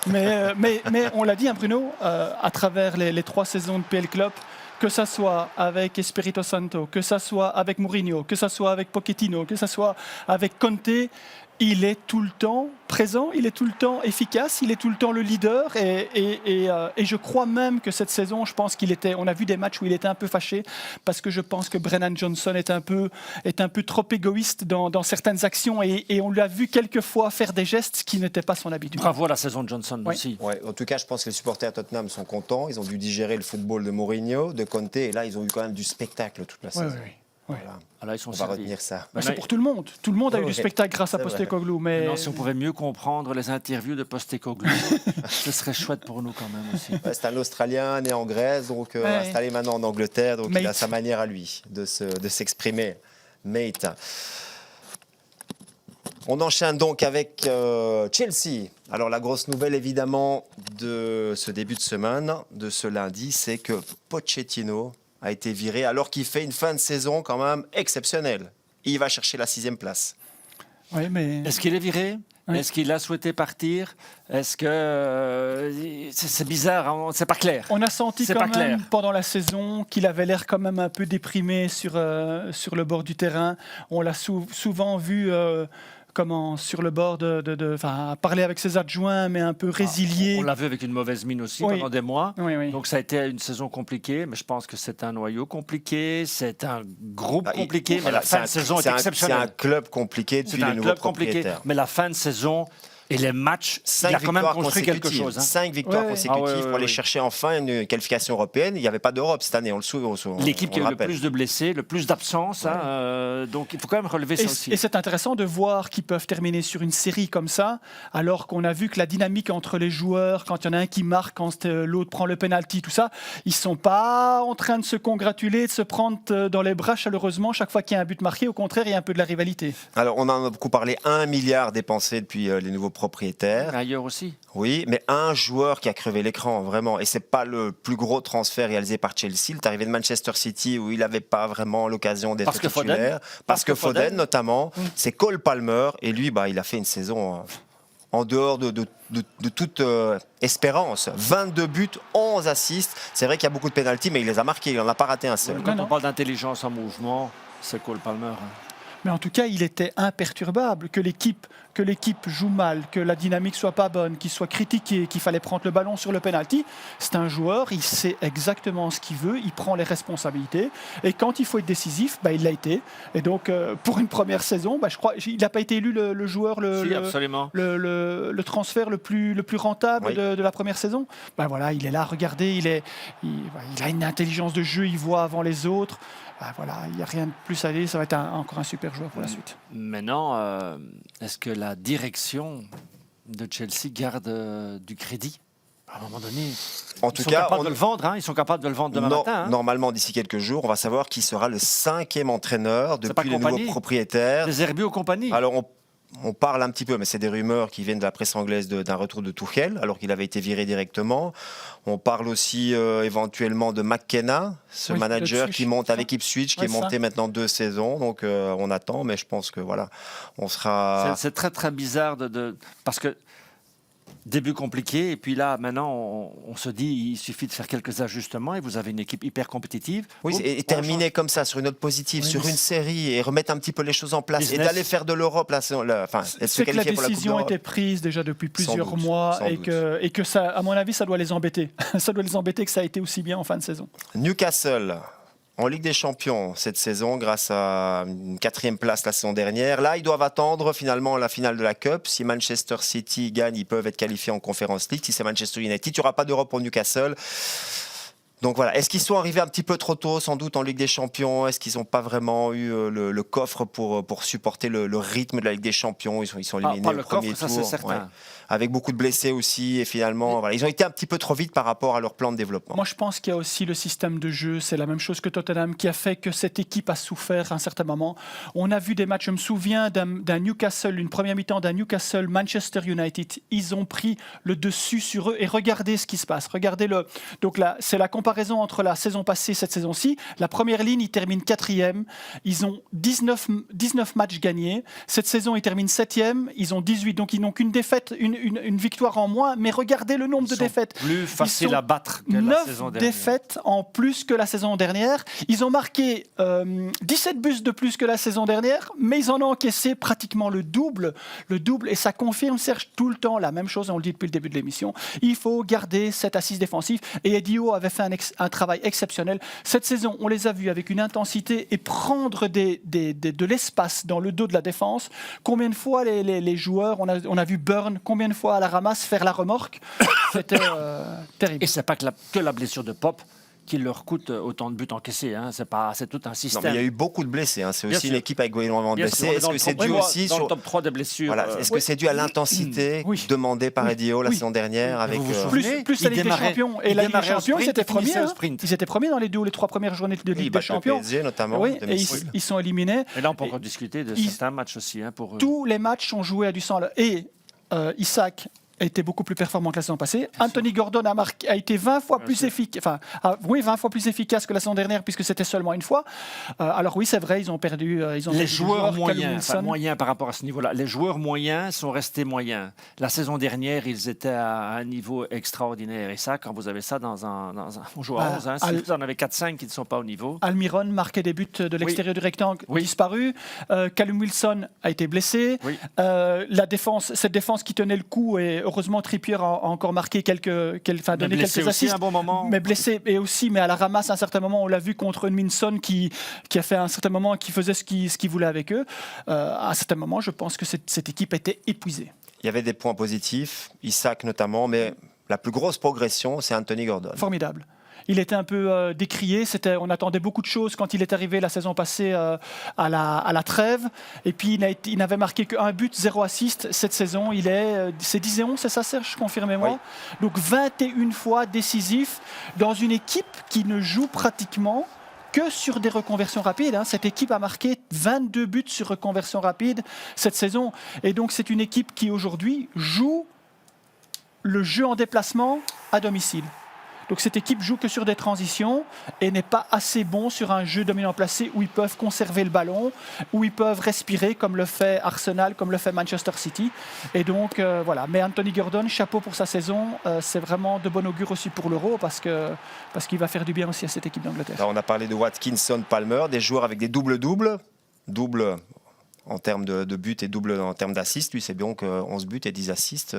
Mais on l'a dit, hein, Bruno, à travers les 3 saisons de PL Club, que ça soit avec Espirito Santo, que ça soit avec Mourinho, que ça soit avec Pochettino, que ça soit avec Conte, il est tout le temps présent, il est tout le temps efficace, il est tout le temps le leader. Et je crois même que cette saison, je pense on a vu des matchs où il était un peu fâché parce que je pense que Brennan Johnson est un peu trop égoïste dans certaines actions et on l'a vu quelquefois faire des gestes qui n'étaient pas son habitude. Bravo à la saison de Johnson Oui. aussi. Ouais, en tout cas, je pense que les supporters à Tottenham sont contents. Ils ont dû digérer le football de Mourinho, de Conte, et là, ils ont eu quand même du spectacle toute la saison. Voilà. Ah, là, ils sont On va servis. retenir ça. Bah, c'est pour tout le monde. Tout le monde a eu Ouais, du spectacle grâce à c'est vrai. Postecoglou. Mais Non, si on pouvait mieux comprendre les interviews de Postecoglou, ce serait chouette pour nous quand même aussi. Ouais, c'est un Australien né en Grèce, donc Ouais. installé maintenant en Angleterre, donc il a Mate. sa manière à lui de s'exprimer. Mate. On enchaîne donc avec Chelsea. Alors la grosse nouvelle évidemment de ce début de semaine, de ce lundi, c'est que Pochettino a été viré alors qu'il fait une fin de saison quand même exceptionnelle. Il va chercher la 6e place. Oui, mais Est-ce qu'il est viré? Oui. Est-ce qu'il a souhaité partir? Est-ce que c'est bizarre, hein, c'est pas clair. on a senti C'est quand pas même clair. pendant la saison qu'il avait l'air quand même un peu déprimé sur le bord du terrain. On l'a souvent vu sur le bord parler avec ses adjoints, mais un peu résilié. On l'a vu avec une mauvaise mine aussi Oui. pendant des mois. Oui. Donc ça a été une saison compliquée, mais je pense que c'est un noyau compliqué, c'est un groupe Ah, compliqué, mais voilà, la fin de saison est c'est un exceptionnelle. club compliqué depuis C'est les un nouveaux club compliqué, propriétaires. mais la fin de saison et les matchs, il 5 a quand même victoires construit quelque consécutives. chose. Hein. 5 victoires Ouais. consécutives Ah ouais, pour aller ouais. chercher enfin une qualification européenne. Il n'y avait pas d'Europe cette année, on le souvient. L'équipe qui a eu le rappelle. plus de blessés, le plus d'absence, hein, donc il faut quand même relever ça aussi. Et c'est intéressant de voir qu'ils peuvent terminer sur une série comme ça, alors qu'on a vu que la dynamique entre les joueurs, quand il y en a un qui marque, quand l'autre prend le penalty, tout ça, ils sont pas en train de se congratuler, de se prendre dans les bras chaleureusement chaque fois qu'il y a un but marqué. Au contraire, il y a un peu de la rivalité. Alors, on en a beaucoup parlé. 1 milliard dépensé depuis les nouveaux propriétaires. Ailleurs aussi. Oui, mais un joueur qui a crevé l'écran, vraiment. Et c'est pas le plus gros transfert réalisé par Chelsea. Il est arrivé de Manchester City où il n'avait pas vraiment l'occasion d'être Parce que Foden. titulaire. Parce que Foden, notamment. C'est Cole Palmer. Et lui, il a fait une saison en dehors de toute espérance. 22 buts, 11 assists. C'est vrai qu'il y a beaucoup de pénaltys, mais il les a marqués. Il n'en a pas raté un seul. Quand non. on parle d'intelligence en mouvement, c'est Cole Palmer. Hein. Mais en tout cas, il était imperturbable. Que l'équipe joue mal, que la dynamique soit pas bonne, qu'il soit critiqué, qu'il fallait prendre le ballon sur le penalty, c'est un joueur, il sait exactement ce qu'il veut, il prend les responsabilités. Et quand il faut être décisif, il l'a été. Et donc, pour une première saison, je crois qu'il n'a pas été élu le joueur, absolument. le transfert le plus rentable de la première saison. Voilà, il est là, regardez, il a une intelligence de jeu, il voit avant les autres. Il n'y a rien de plus à dire, ça va être encore un super joueur pour la suite. Maintenant, est-ce que la direction de Chelsea garde du crédit à un moment donné? En tout cas, de le vendre, ils sont capables de le vendre demain matin. Normalement, d'ici quelques jours, on va savoir qui sera le 5e entraîneur depuis les nouveaux propriétaires. Les Herbieux ou compagnie. Alors, on parle un petit peu, mais c'est des rumeurs qui viennent de la presse anglaise d'un retour de Tuchel, alors qu'il avait été viré directement. On parle aussi éventuellement de McKenna, ce manager qui monte avec Ipswich, qui est monté maintenant 2 saisons. Donc on attend, mais je pense que on sera... C'est très très bizarre parce que début compliqué, et puis là, maintenant, on se dit il suffit de faire quelques ajustements et vous avez une équipe hyper compétitive. Oui, et terminer comme ça, sur une note positive, sur une série, et remettre un petit peu les choses en place, et d'aller faire de l'Europe. C'est que la décision était prise déjà depuis plusieurs mois, et que ça, à mon avis, ça doit les embêter. Ça doit les embêter que ça a été aussi bien en fin de saison. Newcastle en Ligue des Champions cette saison grâce à une 4e place la saison dernière. Là, ils doivent attendre finalement la finale de la Cup. Si Manchester City gagne, ils peuvent être qualifiés en Conference League. Si c'est Manchester United, il n'y aura pas d'Europe pour Newcastle. Donc voilà, est-ce qu'ils sont arrivés un petit peu trop tôt, sans doute, en Ligue des Champions? Est-ce qu'ils n'ont pas vraiment eu le coffre pour supporter le rythme de la Ligue des Champions? Ils sont éliminés au premier tour. Ça, c'est certain. Avec beaucoup de blessés aussi, et finalement, ils ont été un petit peu trop vite par rapport à leur plan de développement. Moi, je pense qu'il y a aussi le système de jeu, c'est la même chose que Tottenham, qui a fait que cette équipe a souffert à un certain moment. On a vu des matchs, je me souviens d'un Newcastle, une première mi-temps d'un Newcastle-Manchester United. Ils ont pris le dessus sur eux, et regardez ce qui se passe. Donc là, c'est la comparaison entre la saison passée et cette saison-ci. La première ligne, ils terminent 4e. Ils ont 19 matchs gagnés. Cette saison, ils terminent 7e. Ils ont 18, donc ils n'ont qu'une défaite, une victoire en moins, mais regardez le nombre de défaites. Plus facile à battre que la saison dernière. 9 défaites en plus que la saison dernière. Ils ont marqué 17 buts de plus que la saison dernière, mais ils en ont encaissé pratiquement le double, et ça confirme, Serge, tout le temps la même chose, on le dit depuis le début de l'émission. Il faut garder cette assise défensive, et Eddie Howe avait fait un travail exceptionnel. Cette saison, on les a vus avec une intensité et prendre de l'espace dans le dos de la défense. Combien de fois les joueurs, on a vu Burn, combien de fois à la ramasse faire la remorque. C'était terrible. Et c'est pas que la blessure de Pop qui leur coûte autant de buts encaissés. C'est tout un système. Non, mais il y a eu beaucoup de blessés. C'est aussi une équipe avec énormément de blessés. Est-ce que c'est dû aussi dans le top 3 des blessures? Est-ce que c'est dû à l'intensité demandée par Eddie Howe la saison dernière avec plus la Ligue des Champions. Et la Ligue des Champions, c'était premier. Ils étaient premiers dans les 2 ou les 3 premières journées de Ligue des Champions. PSG notamment. Oui, et ils sont éliminés. Et là, on peut encore discuter de certains matchs aussi pour eux. Tous les matchs sont joués à du sang. Et Isaac a été beaucoup plus performant que la saison passée. Anthony Gordon a été 20 fois plus efficace, 20 fois plus efficace que la saison dernière, puisque c'était seulement une fois. Alors oui, c'est vrai, ils ont perdu. Les joueurs moyens par rapport à ce niveau-là. Les joueurs moyens sont restés moyens. La saison dernière, ils étaient à un niveau extraordinaire. Et ça, quand vous avez ça dans un on joue à 11, si vous en avez 4-5 qui ne sont pas au niveau. Almiron marquait des buts de l'extérieur du rectangle, disparu. Callum Wilson a été blessé. Cette défense qui tenait le coup, et heureusement Trippier a encore marqué donné quelques assists. Un bon moment. Mais blessé mais à la ramasse à un certain moment, on l'a vu contre Minson qui a fait à un certain moment, qui faisait ce qu'il voulait avec eux. À un certain moment, je pense que cette équipe était épuisée. Il y avait des points positifs, Isaac notamment, mais la plus grosse progression, c'est Anthony Gordon. Formidable. Il était un peu décrié. On attendait beaucoup de choses quand il est arrivé la saison passée à la trêve. Et puis, il n'avait marqué qu'un but, 0 assist. Cette saison, c'est 10 et 11, c'est ça, Serge, confirmez-moi. Oui. Donc, 21 fois décisif dans une équipe qui ne joue pratiquement que sur des reconversions rapides. Cette équipe a marqué 22 buts sur reconversion rapide cette saison. Et donc, c'est une équipe qui, aujourd'hui, joue le jeu en déplacement à domicile. Donc cette équipe joue que sur des transitions et n'est pas assez bon sur un jeu dominant placé où ils peuvent conserver le ballon, où ils peuvent respirer comme le fait Arsenal, comme le fait Manchester City. Et donc voilà. Mais Anthony Gordon, chapeau pour sa saison. C'est vraiment de bon augure aussi pour l'Euro parce qu'il va faire du bien aussi à cette équipe d'Angleterre. Là, on a parlé de Watkinson, Palmer, des joueurs avec des doubles-doubles. Double en termes de buts et double en termes d'assists. Lui, c'est bien que 11 buts et 10 assists.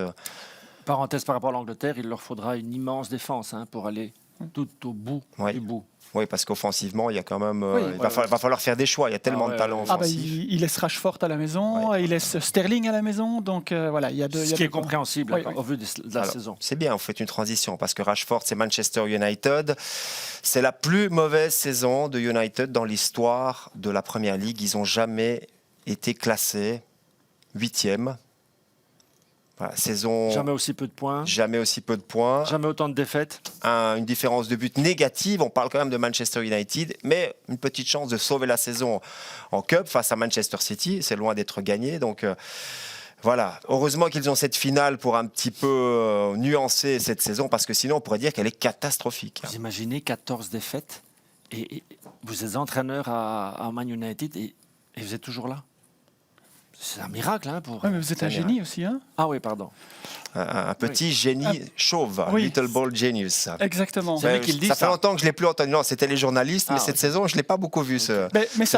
Parenthèse par rapport à l'Angleterre, il leur faudra une immense défense pour aller tout au bout du bout. Oui, parce qu'offensivement, il y a quand même. Oui. Va falloir faire des choix. Il y a tellement de talent offensif. Il laisse Rashford à la maison, il laisse Sterling à la maison. Donc voilà, il y a deux. Ce qui est compréhensible au vu de la saison. C'est bien, vous faites une transition parce que Rashford, c'est Manchester United. C'est la plus mauvaise saison de United dans l'histoire de la Premier League. Ils n'ont jamais été classés 8e. Voilà, saison. Jamais aussi peu de points. Jamais aussi peu de points. Jamais autant de défaites. Une différence de but négative. On parle quand même de Manchester United, mais une petite chance de sauver la saison en Cup face à Manchester City. C'est loin d'être gagné. Donc voilà. Heureusement qu'ils ont cette finale pour un petit peu nuancer cette saison, parce que sinon on pourrait dire qu'elle est catastrophique. Vous imaginez 14 défaites et vous êtes entraîneur à Man United et vous êtes toujours là. C'est un miracle. Mais vous êtes un génie aussi. Ah oui, pardon. Un petit génie chauve, Little Ball Genius. Exactement. C'est lui qui le dit, ça fait longtemps que je ne l'ai plus entendu. Non, c'était les journalistes, mais cette saison, je ne l'ai pas beaucoup vu ce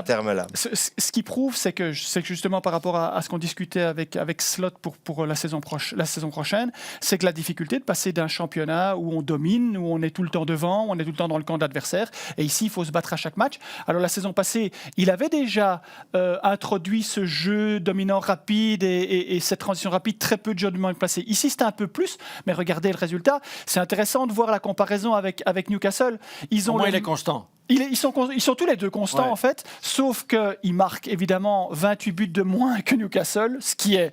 terme-là. Ce qui prouve, c'est que justement par rapport à ce qu'on discutait avec Slot pour la saison prochaine, c'est que la difficulté de passer d'un championnat où on domine, où on est tout le temps devant, où on est tout le temps dans le camp de l'adversaire, et ici, il faut se battre à chaque match. Alors la saison passée, il avait déjà introduit ce jeu dominant rapide et cette transition rapide, très peu de jeux de main placés. Ici, c'était un peu plus, mais regardez le résultat. C'est intéressant de voir la comparaison avec Newcastle. Il est constant. Ils sont tous les deux constants, en fait, sauf qu'ils marquent évidemment 28 buts de moins que Newcastle, ce qui est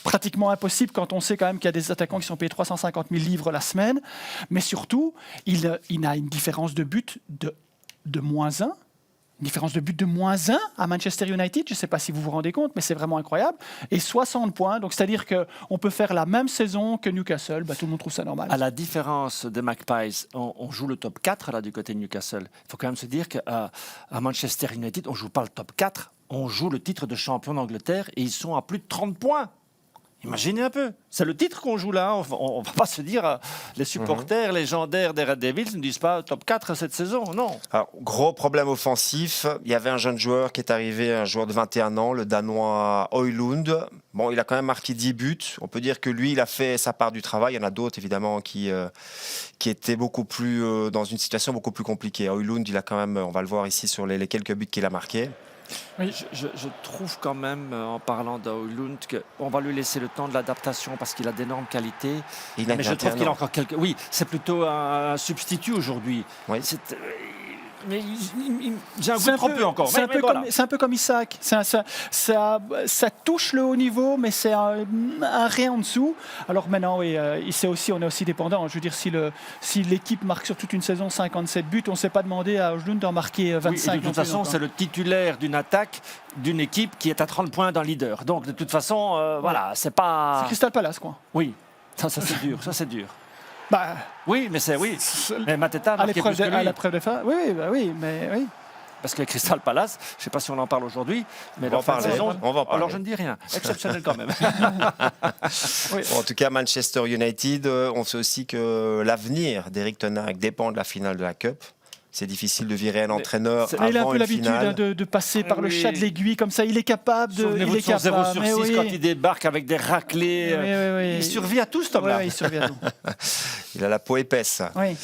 pratiquement impossible quand on sait quand même qu'il y a des attaquants qui sont payés 350 000 livres la semaine. Mais surtout, il a une différence de but de moins 1. Une différence de but de moins 1 à Manchester United, je ne sais pas si vous vous rendez compte, mais c'est vraiment incroyable. Et 60 points, donc c'est-à-dire qu'on peut faire la même saison que Newcastle, tout le monde trouve ça normal. À la différence des Magpies, on joue le top 4 là, du côté de Newcastle. Il faut quand même se dire qu'à Manchester United, on ne joue pas le top 4, on joue le titre de champion d'Angleterre et ils sont à plus de 30 points. Imaginez un peu, c'est le titre qu'on joue là. On ne va pas se dire, les supporters légendaires des Red Devils ne disent pas top 4 cette saison, non. Alors, gros problème offensif, il y avait un jeune joueur qui est arrivé, un joueur de 21 ans, le Danois Højlund. Bon, il a quand même marqué 10 buts. On peut dire que lui, il a fait sa part du travail. Il y en a d'autres, évidemment, qui étaient beaucoup plus, dans une situation beaucoup plus compliquée. Højlund, il a quand même, on va le voir ici sur les quelques buts qu'il a marqués. Oui. Je trouve quand même, en parlant d'Højlund, qu'on va lui laisser le temps de l'adaptation parce qu'il a d'énormes qualités. Mais je trouve qu'il a encore quelques... Oui, c'est plutôt un substitut aujourd'hui. Oui. Mais j'ai un goût de trempeux encore. C'est un peu comme Isaac. Ça touche le haut niveau, mais c'est un rien en dessous. Alors maintenant, on est aussi dépendant. Je veux dire, si l'équipe marque sur toute une saison 57 buts, on ne s'est pas demandé à Højlund d'en marquer 25. Oui, de toute façon, c'est le titulaire d'une attaque d'une équipe qui est à 30 points dans le leader. Donc, de toute façon, voilà, c'est pas... C'est Crystal Palace, quoi. Oui, ça c'est dur. Ça, c'est dur. Oui, mais mais Mateta a marqué plus que lui. À la preuve de fin, oui. Parce que Crystal Palace, je ne sais pas si on en parle aujourd'hui, mais on va en parler. Alors je ne dis rien, exceptionnel quand même. Oui. Bon, en tout cas, Manchester United, on sait aussi que l'avenir d'Eric Ten Hag dépend de la finale de la Cup. C'est difficile de virer un entraîneur avant une finale. Il a un peu l'habitude de passer par le chat de l'aiguille comme ça. Il est capable de... Souvenez-vous de son 0 sur 6 quand il débarque avec des raclés. Il survit à tout, cet homme-là. Il survit à tout. Il a la peau épaisse. Oui.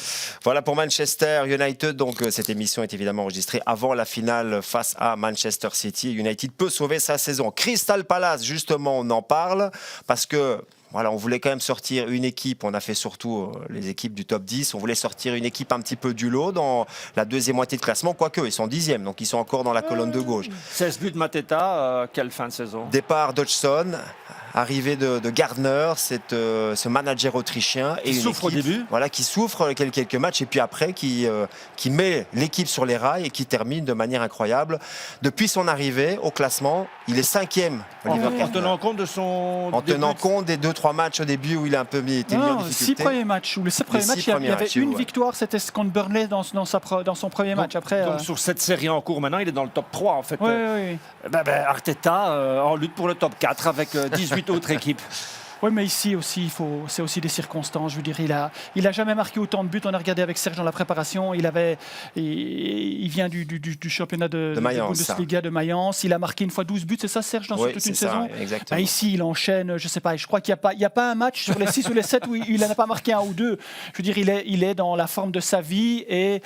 Voilà pour Manchester United. Donc, cette émission est évidemment enregistrée avant la finale face à Manchester City. United peut sauver sa saison. Crystal Palace, justement, on en parle parce que... Voilà, on voulait quand même sortir une équipe, on a fait surtout les équipes du top 10, on voulait sortir une équipe un petit peu du lot dans la deuxième moitié de classement, quoique ils sont 10e, donc ils sont encore dans la colonne de gauche. 16 buts de Mateta, quelle fin de saison. Départ d'Hodgson, arrivée de Gardner, ce manager autrichien. Qui souffre au début. Voilà, qui souffre quelques matchs et puis après qui met l'équipe sur les rails et qui termine de manière incroyable. Depuis son arrivée au classement, il est 5e. En tenant compte de son... En tenant compte des 2-3 matchs au début où il a un peu été mis en difficulté. 6 premiers matchs. Les 7 premiers matchs, il y avait une victoire, c'était contre Burnley dans son premier match. Après, donc sur cette série en cours maintenant, il est dans le top 3 en fait. Oui. Arteta en lutte pour le top 4 avec 18 autres équipes. Oui, mais ici aussi, c'est aussi des circonstances. Je veux dire, il a jamais marqué autant de buts. On a regardé avec Serge dans la préparation. Il vient du championnat de Mayence, Bundesliga de Mayence. Il a marqué une fois 12 buts, c'est ça, Serge, sur toute une saison. Exactement. Ici, il enchaîne, je sais pas, je crois qu'il n'y a pas un match sur les 6 ou les 7 où il n'en a pas marqué un ou deux. Je veux dire, il est dans la forme de sa vie et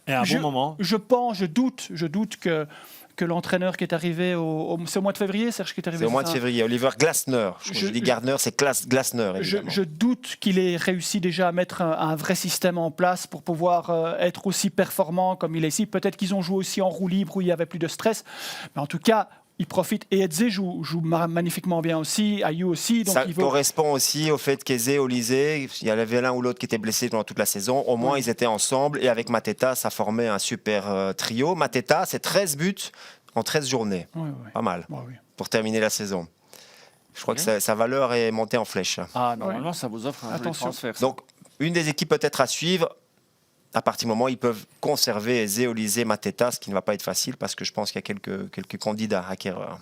à un bon moment. Je doute que l'entraîneur qui est arrivé c'est au mois de février, Serge, qui est arrivé. C'est au mois de février. Oliver Glasner. Je dis Gardner, c'est Glasner. Je doute qu'il ait réussi déjà à mettre un vrai système en place pour pouvoir être aussi performant comme il est ici. Peut-être qu'ils ont joué aussi en roue libre où il y avait plus de stress. Mais en tout cas, il profite. Et Eze joue magnifiquement bien aussi, Ayew aussi. Donc ça correspond aussi au fait qu'Eze, Olysée, il y avait l'un ou l'autre qui était blessé pendant toute la saison. Au moins, ils étaient ensemble. Et avec Mateta, ça formait un super trio. Mateta, c'est 13 buts en 13 journées. Oui. Pas mal Oui. pour terminer la saison. Je crois que sa valeur est montée en flèche. Normalement, ça vous offre un joli transfert. Donc, une des équipes peut-être à suivre. À partir du moment où ils peuvent conserver Eze, Olysée, Mateta, ce qui ne va pas être facile parce que je pense qu'il y a quelques candidats acquéreurs.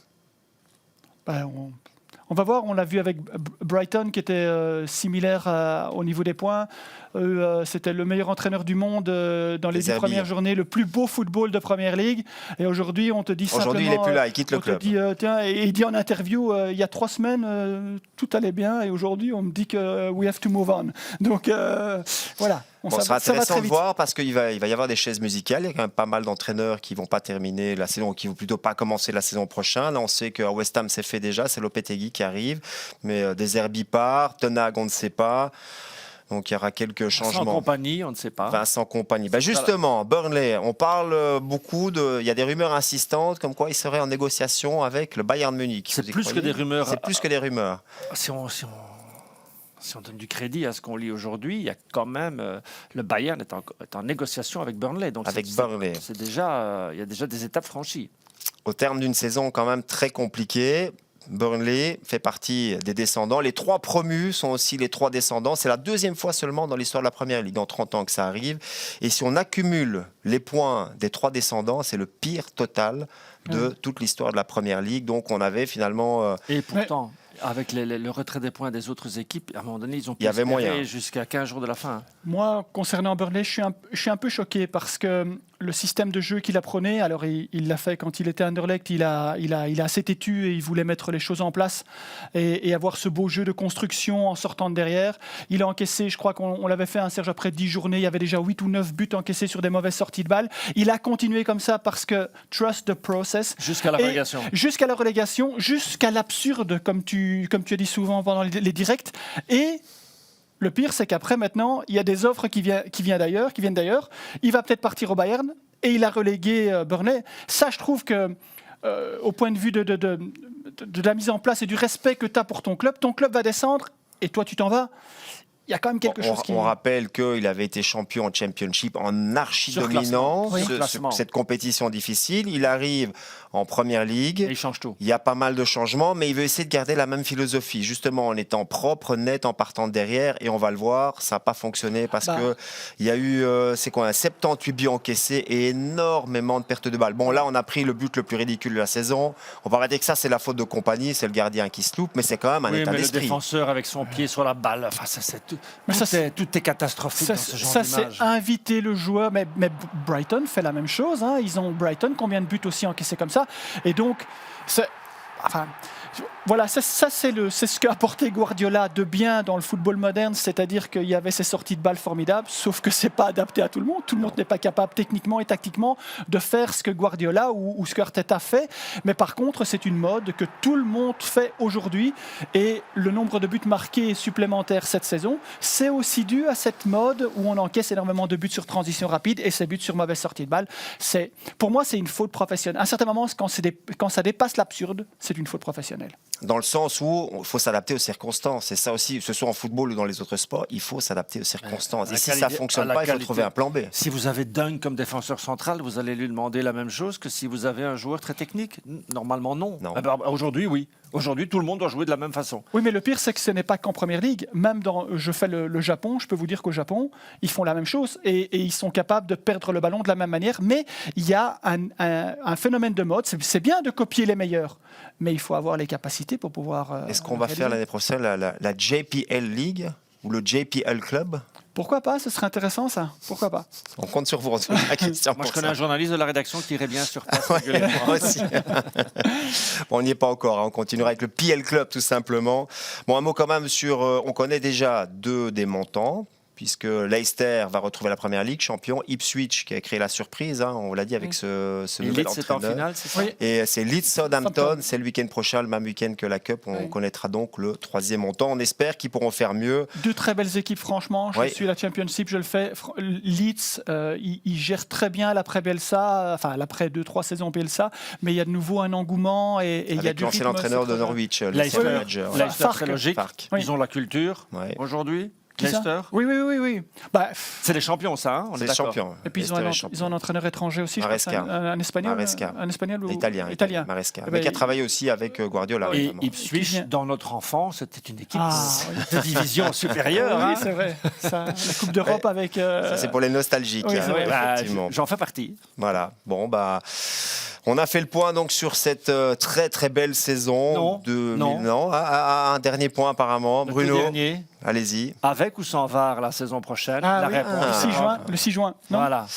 On va voir, on l'a vu avec Brighton qui était similaire au niveau des points. C'était le meilleur entraîneur du monde dans les 10 premières journées, le plus beau football de Première Ligue. Et aujourd'hui, on te dit simplement... Aujourd'hui, il n'est plus là, il quitte le club. Et il dit en interview, il y a 3 semaines, tout allait bien. Et aujourd'hui, on me dit que we have to move on. Donc voilà. Ça sera intéressant de voir parce qu'il va y avoir des chaises musicales. Il y a quand même pas mal d'entraîneurs qui ne vont pas terminer la saison ou qui ne vont plutôt pas commencer la saison prochaine. Là, on sait que West Ham c'est fait déjà, c'est Lopetegui qui arrive. Mais Deserbi part, Tenag, on ne sait pas. Donc il y aura quelques changements. Vincent Kompany, on ne sait pas. Vincent Kompany. Justement, Burnley, on parle beaucoup il y a des rumeurs insistantes comme quoi il serait en négociation avec le Bayern Munich. C'est plus que des rumeurs. C'est plus que des rumeurs. Si on donne du crédit à ce qu'on lit aujourd'hui, il y a quand même le Bayern est en négociation avec Burnley. Donc Burnley. Il y a déjà des étapes franchies. Au terme d'une saison quand même très compliquée, Burnley fait partie des descendants. Les 3 promus sont aussi les 3 descendants. C'est la 2e fois seulement dans l'histoire de la Première Ligue, dans 30 ans que ça arrive. Et si on accumule les points des 3 descendants, c'est le pire total de toute l'histoire de la Première Ligue. Donc on avait finalement... Et pourtant... Avec le retrait des points des autres équipes, à un moment donné, ils ont pu espérer jusqu'à 15 jours de la fin. Moi, concernant Burnley, je suis un peu choqué parce que le système de jeu qu'il apprenait, alors il l'a fait quand il était à Anderlecht, il a assez têtu et il voulait mettre les choses en place et avoir ce beau jeu de construction en sortant de derrière. Il a encaissé, je crois qu'on l'avait fait, Serge, après 10 journées, il y avait déjà 8 ou 9 buts encaissés sur des mauvaises sorties de balles. Il a continué comme ça parce que trust the process. Jusqu'à la relégation. Jusqu'à la relégation, jusqu'à l'absurde, comme tu as dit souvent pendant les directs. Et le pire, c'est qu'après, maintenant, il y a des offres qui viennent d'ailleurs. Il va peut-être partir au Bayern et il a relégué Burnley. Ça, je trouve que, au point de vue de la mise en place et du respect que tu as pour ton club va descendre et toi, tu t'en vas. Il y a quand même quelque chose qui... On rappelle qu'il avait été champion en Championship en archi-dominant cette compétition difficile. Il arrive en Première Ligue. Et il change tout. Il y a pas mal de changements, mais il veut essayer de garder la même philosophie, justement en étant propre, net, en partant de derrière. Et on va le voir, ça n'a pas fonctionné parce qu'il y a eu 78 buts encaissés et énormément de pertes de balles. Bon, là, on a pris le but le plus ridicule de la saison. On va arrêter que ça, c'est la faute de Kompany, c'est le gardien qui se loupe, mais c'est quand même un état d'esprit. Le défenseur avec son pied sur la balle, enfin, tout est catastrophique dans ce genre d'image. Ça, c'est inviter le joueur. Mais Brighton fait la même chose. Hein. Ils ont Brighton, combien de buts aussi encaissés comme ça. Et donc, voilà, c'est ce qu'a apporté Guardiola de bien dans le football moderne, c'est-à-dire qu'il y avait ces sorties de balles formidables, sauf que c'est pas adapté à tout le monde. Tout le monde n'est pas capable techniquement et tactiquement de faire ce que Guardiola ou ce que Arteta fait. Mais par contre, c'est une mode que tout le monde fait aujourd'hui. Et le nombre de buts marqués supplémentaires cette saison, c'est aussi dû à cette mode où on encaisse énormément de buts sur transition rapide et ces buts sur mauvaise sortie de balle. Pour moi, c'est une faute professionnelle. À un certain moment, quand ça dépasse l'absurde, c'est une faute professionnelle. Dans le sens où il faut s'adapter aux circonstances. C'est ça aussi, que ce soit en football ou dans les autres sports, il faut s'adapter aux circonstances. Et si ça ne fonctionne pas, il faut trouver un plan B. Si vous avez Dunk comme défenseur central, vous allez lui demander la même chose que si vous avez un joueur très technique. Normalement, non. Aujourd'hui, oui. Aujourd'hui, tout le monde doit jouer de la même façon. Oui, mais le pire, c'est que ce n'est pas qu'en Première Ligue. Même je fais le Japon, je peux vous dire qu'au Japon, ils font la même chose et ils sont capables de perdre le ballon de la même manière. Mais il y a un phénomène de mode. C'est bien de copier les meilleurs, mais il faut avoir les capacités qualité pour pouvoir. Est-ce qu'on va faire l'année prochaine la JPL League ou le JPL Club? Pourquoi pas? Ce serait intéressant, ça. Pourquoi pas? On compte sur vous, la question. Moi, je connais un journaliste de la rédaction qui irait bien sur place. Ouais, moi aussi. Bon, on n'y est pas encore. On continuera avec le PL Club, tout simplement. Bon, un mot quand même sur. On connaît déjà 2 des montants, puisque Leicester va retrouver la première ligue, champion. Ipswich qui a créé la surprise, on l'a dit, avec ce Et nouvel Leeds, c'est en entraîneur. finale, c'est ça? Oui. Et c'est Leeds Southampton, c'est le week-end prochain, le même week-end que la Cup. On Oui. connaîtra donc le 3e montant. On espère qu'ils pourront faire mieux. 2 très belles équipes, franchement. Je suis la Championship, je le fais. Leeds, ils gèrent très bien l'après Bielsa, enfin l'après 2-3 saisons Bielsa, mais il y a de nouveau un engouement et il y a Avec du l'ancien rythme, entraîneur c'est de très Norwich, Leicester, le manager. Leicester, Fark. c'est logique. Fark. Oui. Ils ont la culture Ouais. aujourd'hui. Qui ça? Leicester. Oui. Bah, C'est les champions, ça. On est C'est d'accord. champion. et puis ils ont un entraîneur étranger aussi, je crois, Maresca. un espagnol. Maresca. Un espagnol ou Italien. Maresca. Eh Mais ben, qui a travaillé aussi avec Guardiola. Et notamment. Ipswich, dans notre enfance, c'était une équipe oui. de division supérieure. Oui, hein. c'est vrai. Ça, la Coupe d'Europe avec. Ça, c'est pour les nostalgiques. Oui, c'est vrai. Bah, effectivement. j'en fais partie. Voilà. Bon, bah. On a fait le point donc sur cette très très belle saison. Non. Un dernier point apparemment. Le Bruno, tout dernier, allez-y. avec ou sans VAR la saison prochaine, Ah la oui, réponse. le 6 juin, non Voilà.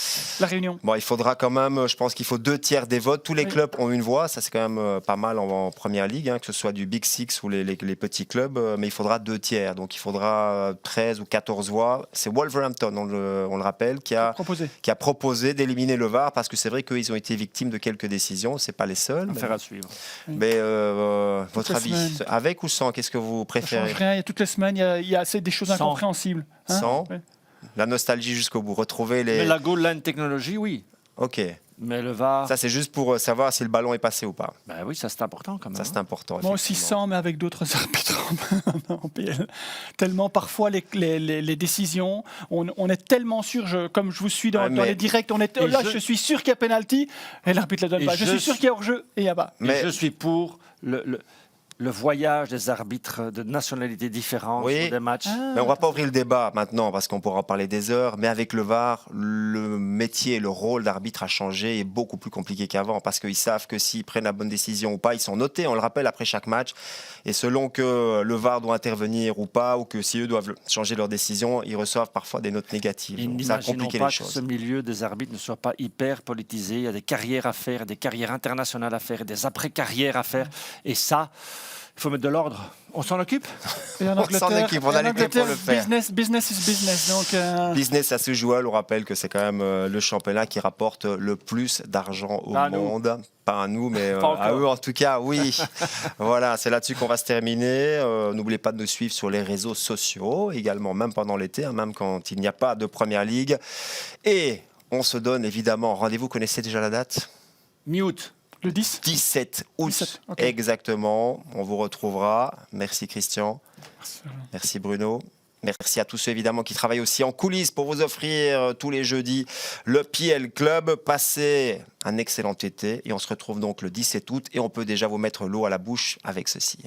La Réunion. Bon, il faudra quand même, je pense qu'il faut 2 tiers des votes. Tous les Oui. clubs ont une voix, ça c'est quand même pas mal en première ligue, que ce soit du Big Six ou les petits clubs, mais il faudra 2 tiers. Donc il faudra 13 ou 14 voix. C'est Wolverhampton, on le rappelle, qui a proposé d'éliminer le VAR parce que c'est vrai qu'ils ont été victimes de quelques décisions. C'est pas les seuls. Affaire à suivre. Mais votre les avis, semaines. avec ou sans, qu'est-ce que vous Ça préférez? change rien. Il y a toutes les semaines, il y a des choses Sans. incompréhensibles. Hein Sans. Ouais. La nostalgie jusqu'au bout, retrouver les. Mais la goal line technologie, oui. Ok. Mais le VAR, Ça c'est juste pour savoir si le ballon est passé ou pas. ben oui, ça c'est important quand même. Ça c'est important. Moi aussi effectivement. sans, mais avec d'autres arbitres en PL. Tellement parfois les décisions, on est tellement sûr, comme je vous suis dans les directs, je suis sûr qu'il y a penalty et l'arbitre ne le donne pas. Je suis sûr qu'il y a hors-jeu et il y a pas. Mais je suis pour le voyage des arbitres de nationalités différentes sur des matchs. Mais on ne va pas ouvrir le débat maintenant parce qu'on pourra en parler des heures. Mais avec le VAR, le métier, le rôle d'arbitre a changé et est beaucoup plus compliqué qu'avant parce qu'ils savent que s'ils prennent la bonne décision ou pas, ils sont notés, on le rappelle, après chaque match. Et selon que le VAR doit intervenir ou pas, ou que si eux doivent changer leur décision, ils reçoivent parfois des notes négatives. Et Donc, ça a n'imaginons compliqué pas les que choses. ce milieu des arbitres ne soit pas hyper politisé. Il y a des carrières à faire, des carrières internationales à faire, des après-carrières à faire. Et ça, il faut mettre de l'ordre. On s'en occupe? Et en On s'en occupe, on a l'été pour le faire. Business is business. Donc, Business, ça se joue. On rappelle que c'est quand même le championnat qui rapporte le plus d'argent au Pas à nous. monde. Pas à nous, mais Pas à encore. eux en tout cas, oui. Voilà, c'est là-dessus qu'on va se terminer. N'oubliez pas de nous suivre sur les réseaux sociaux, également, même pendant l'été, même quand il n'y a pas de première ligue. Et on se donne évidemment rendez-vous. Connaissez déjà la date? Mi-août. le 10. 17 août, 17, ok. exactement. On vous retrouvera. Merci Christian. Merci Bruno. Merci à tous ceux évidemment qui travaillent aussi en coulisses pour vous offrir tous les jeudis le PL Club. Passez un excellent été et on se retrouve donc le 17 août et on peut déjà vous mettre l'eau à la bouche avec ceci.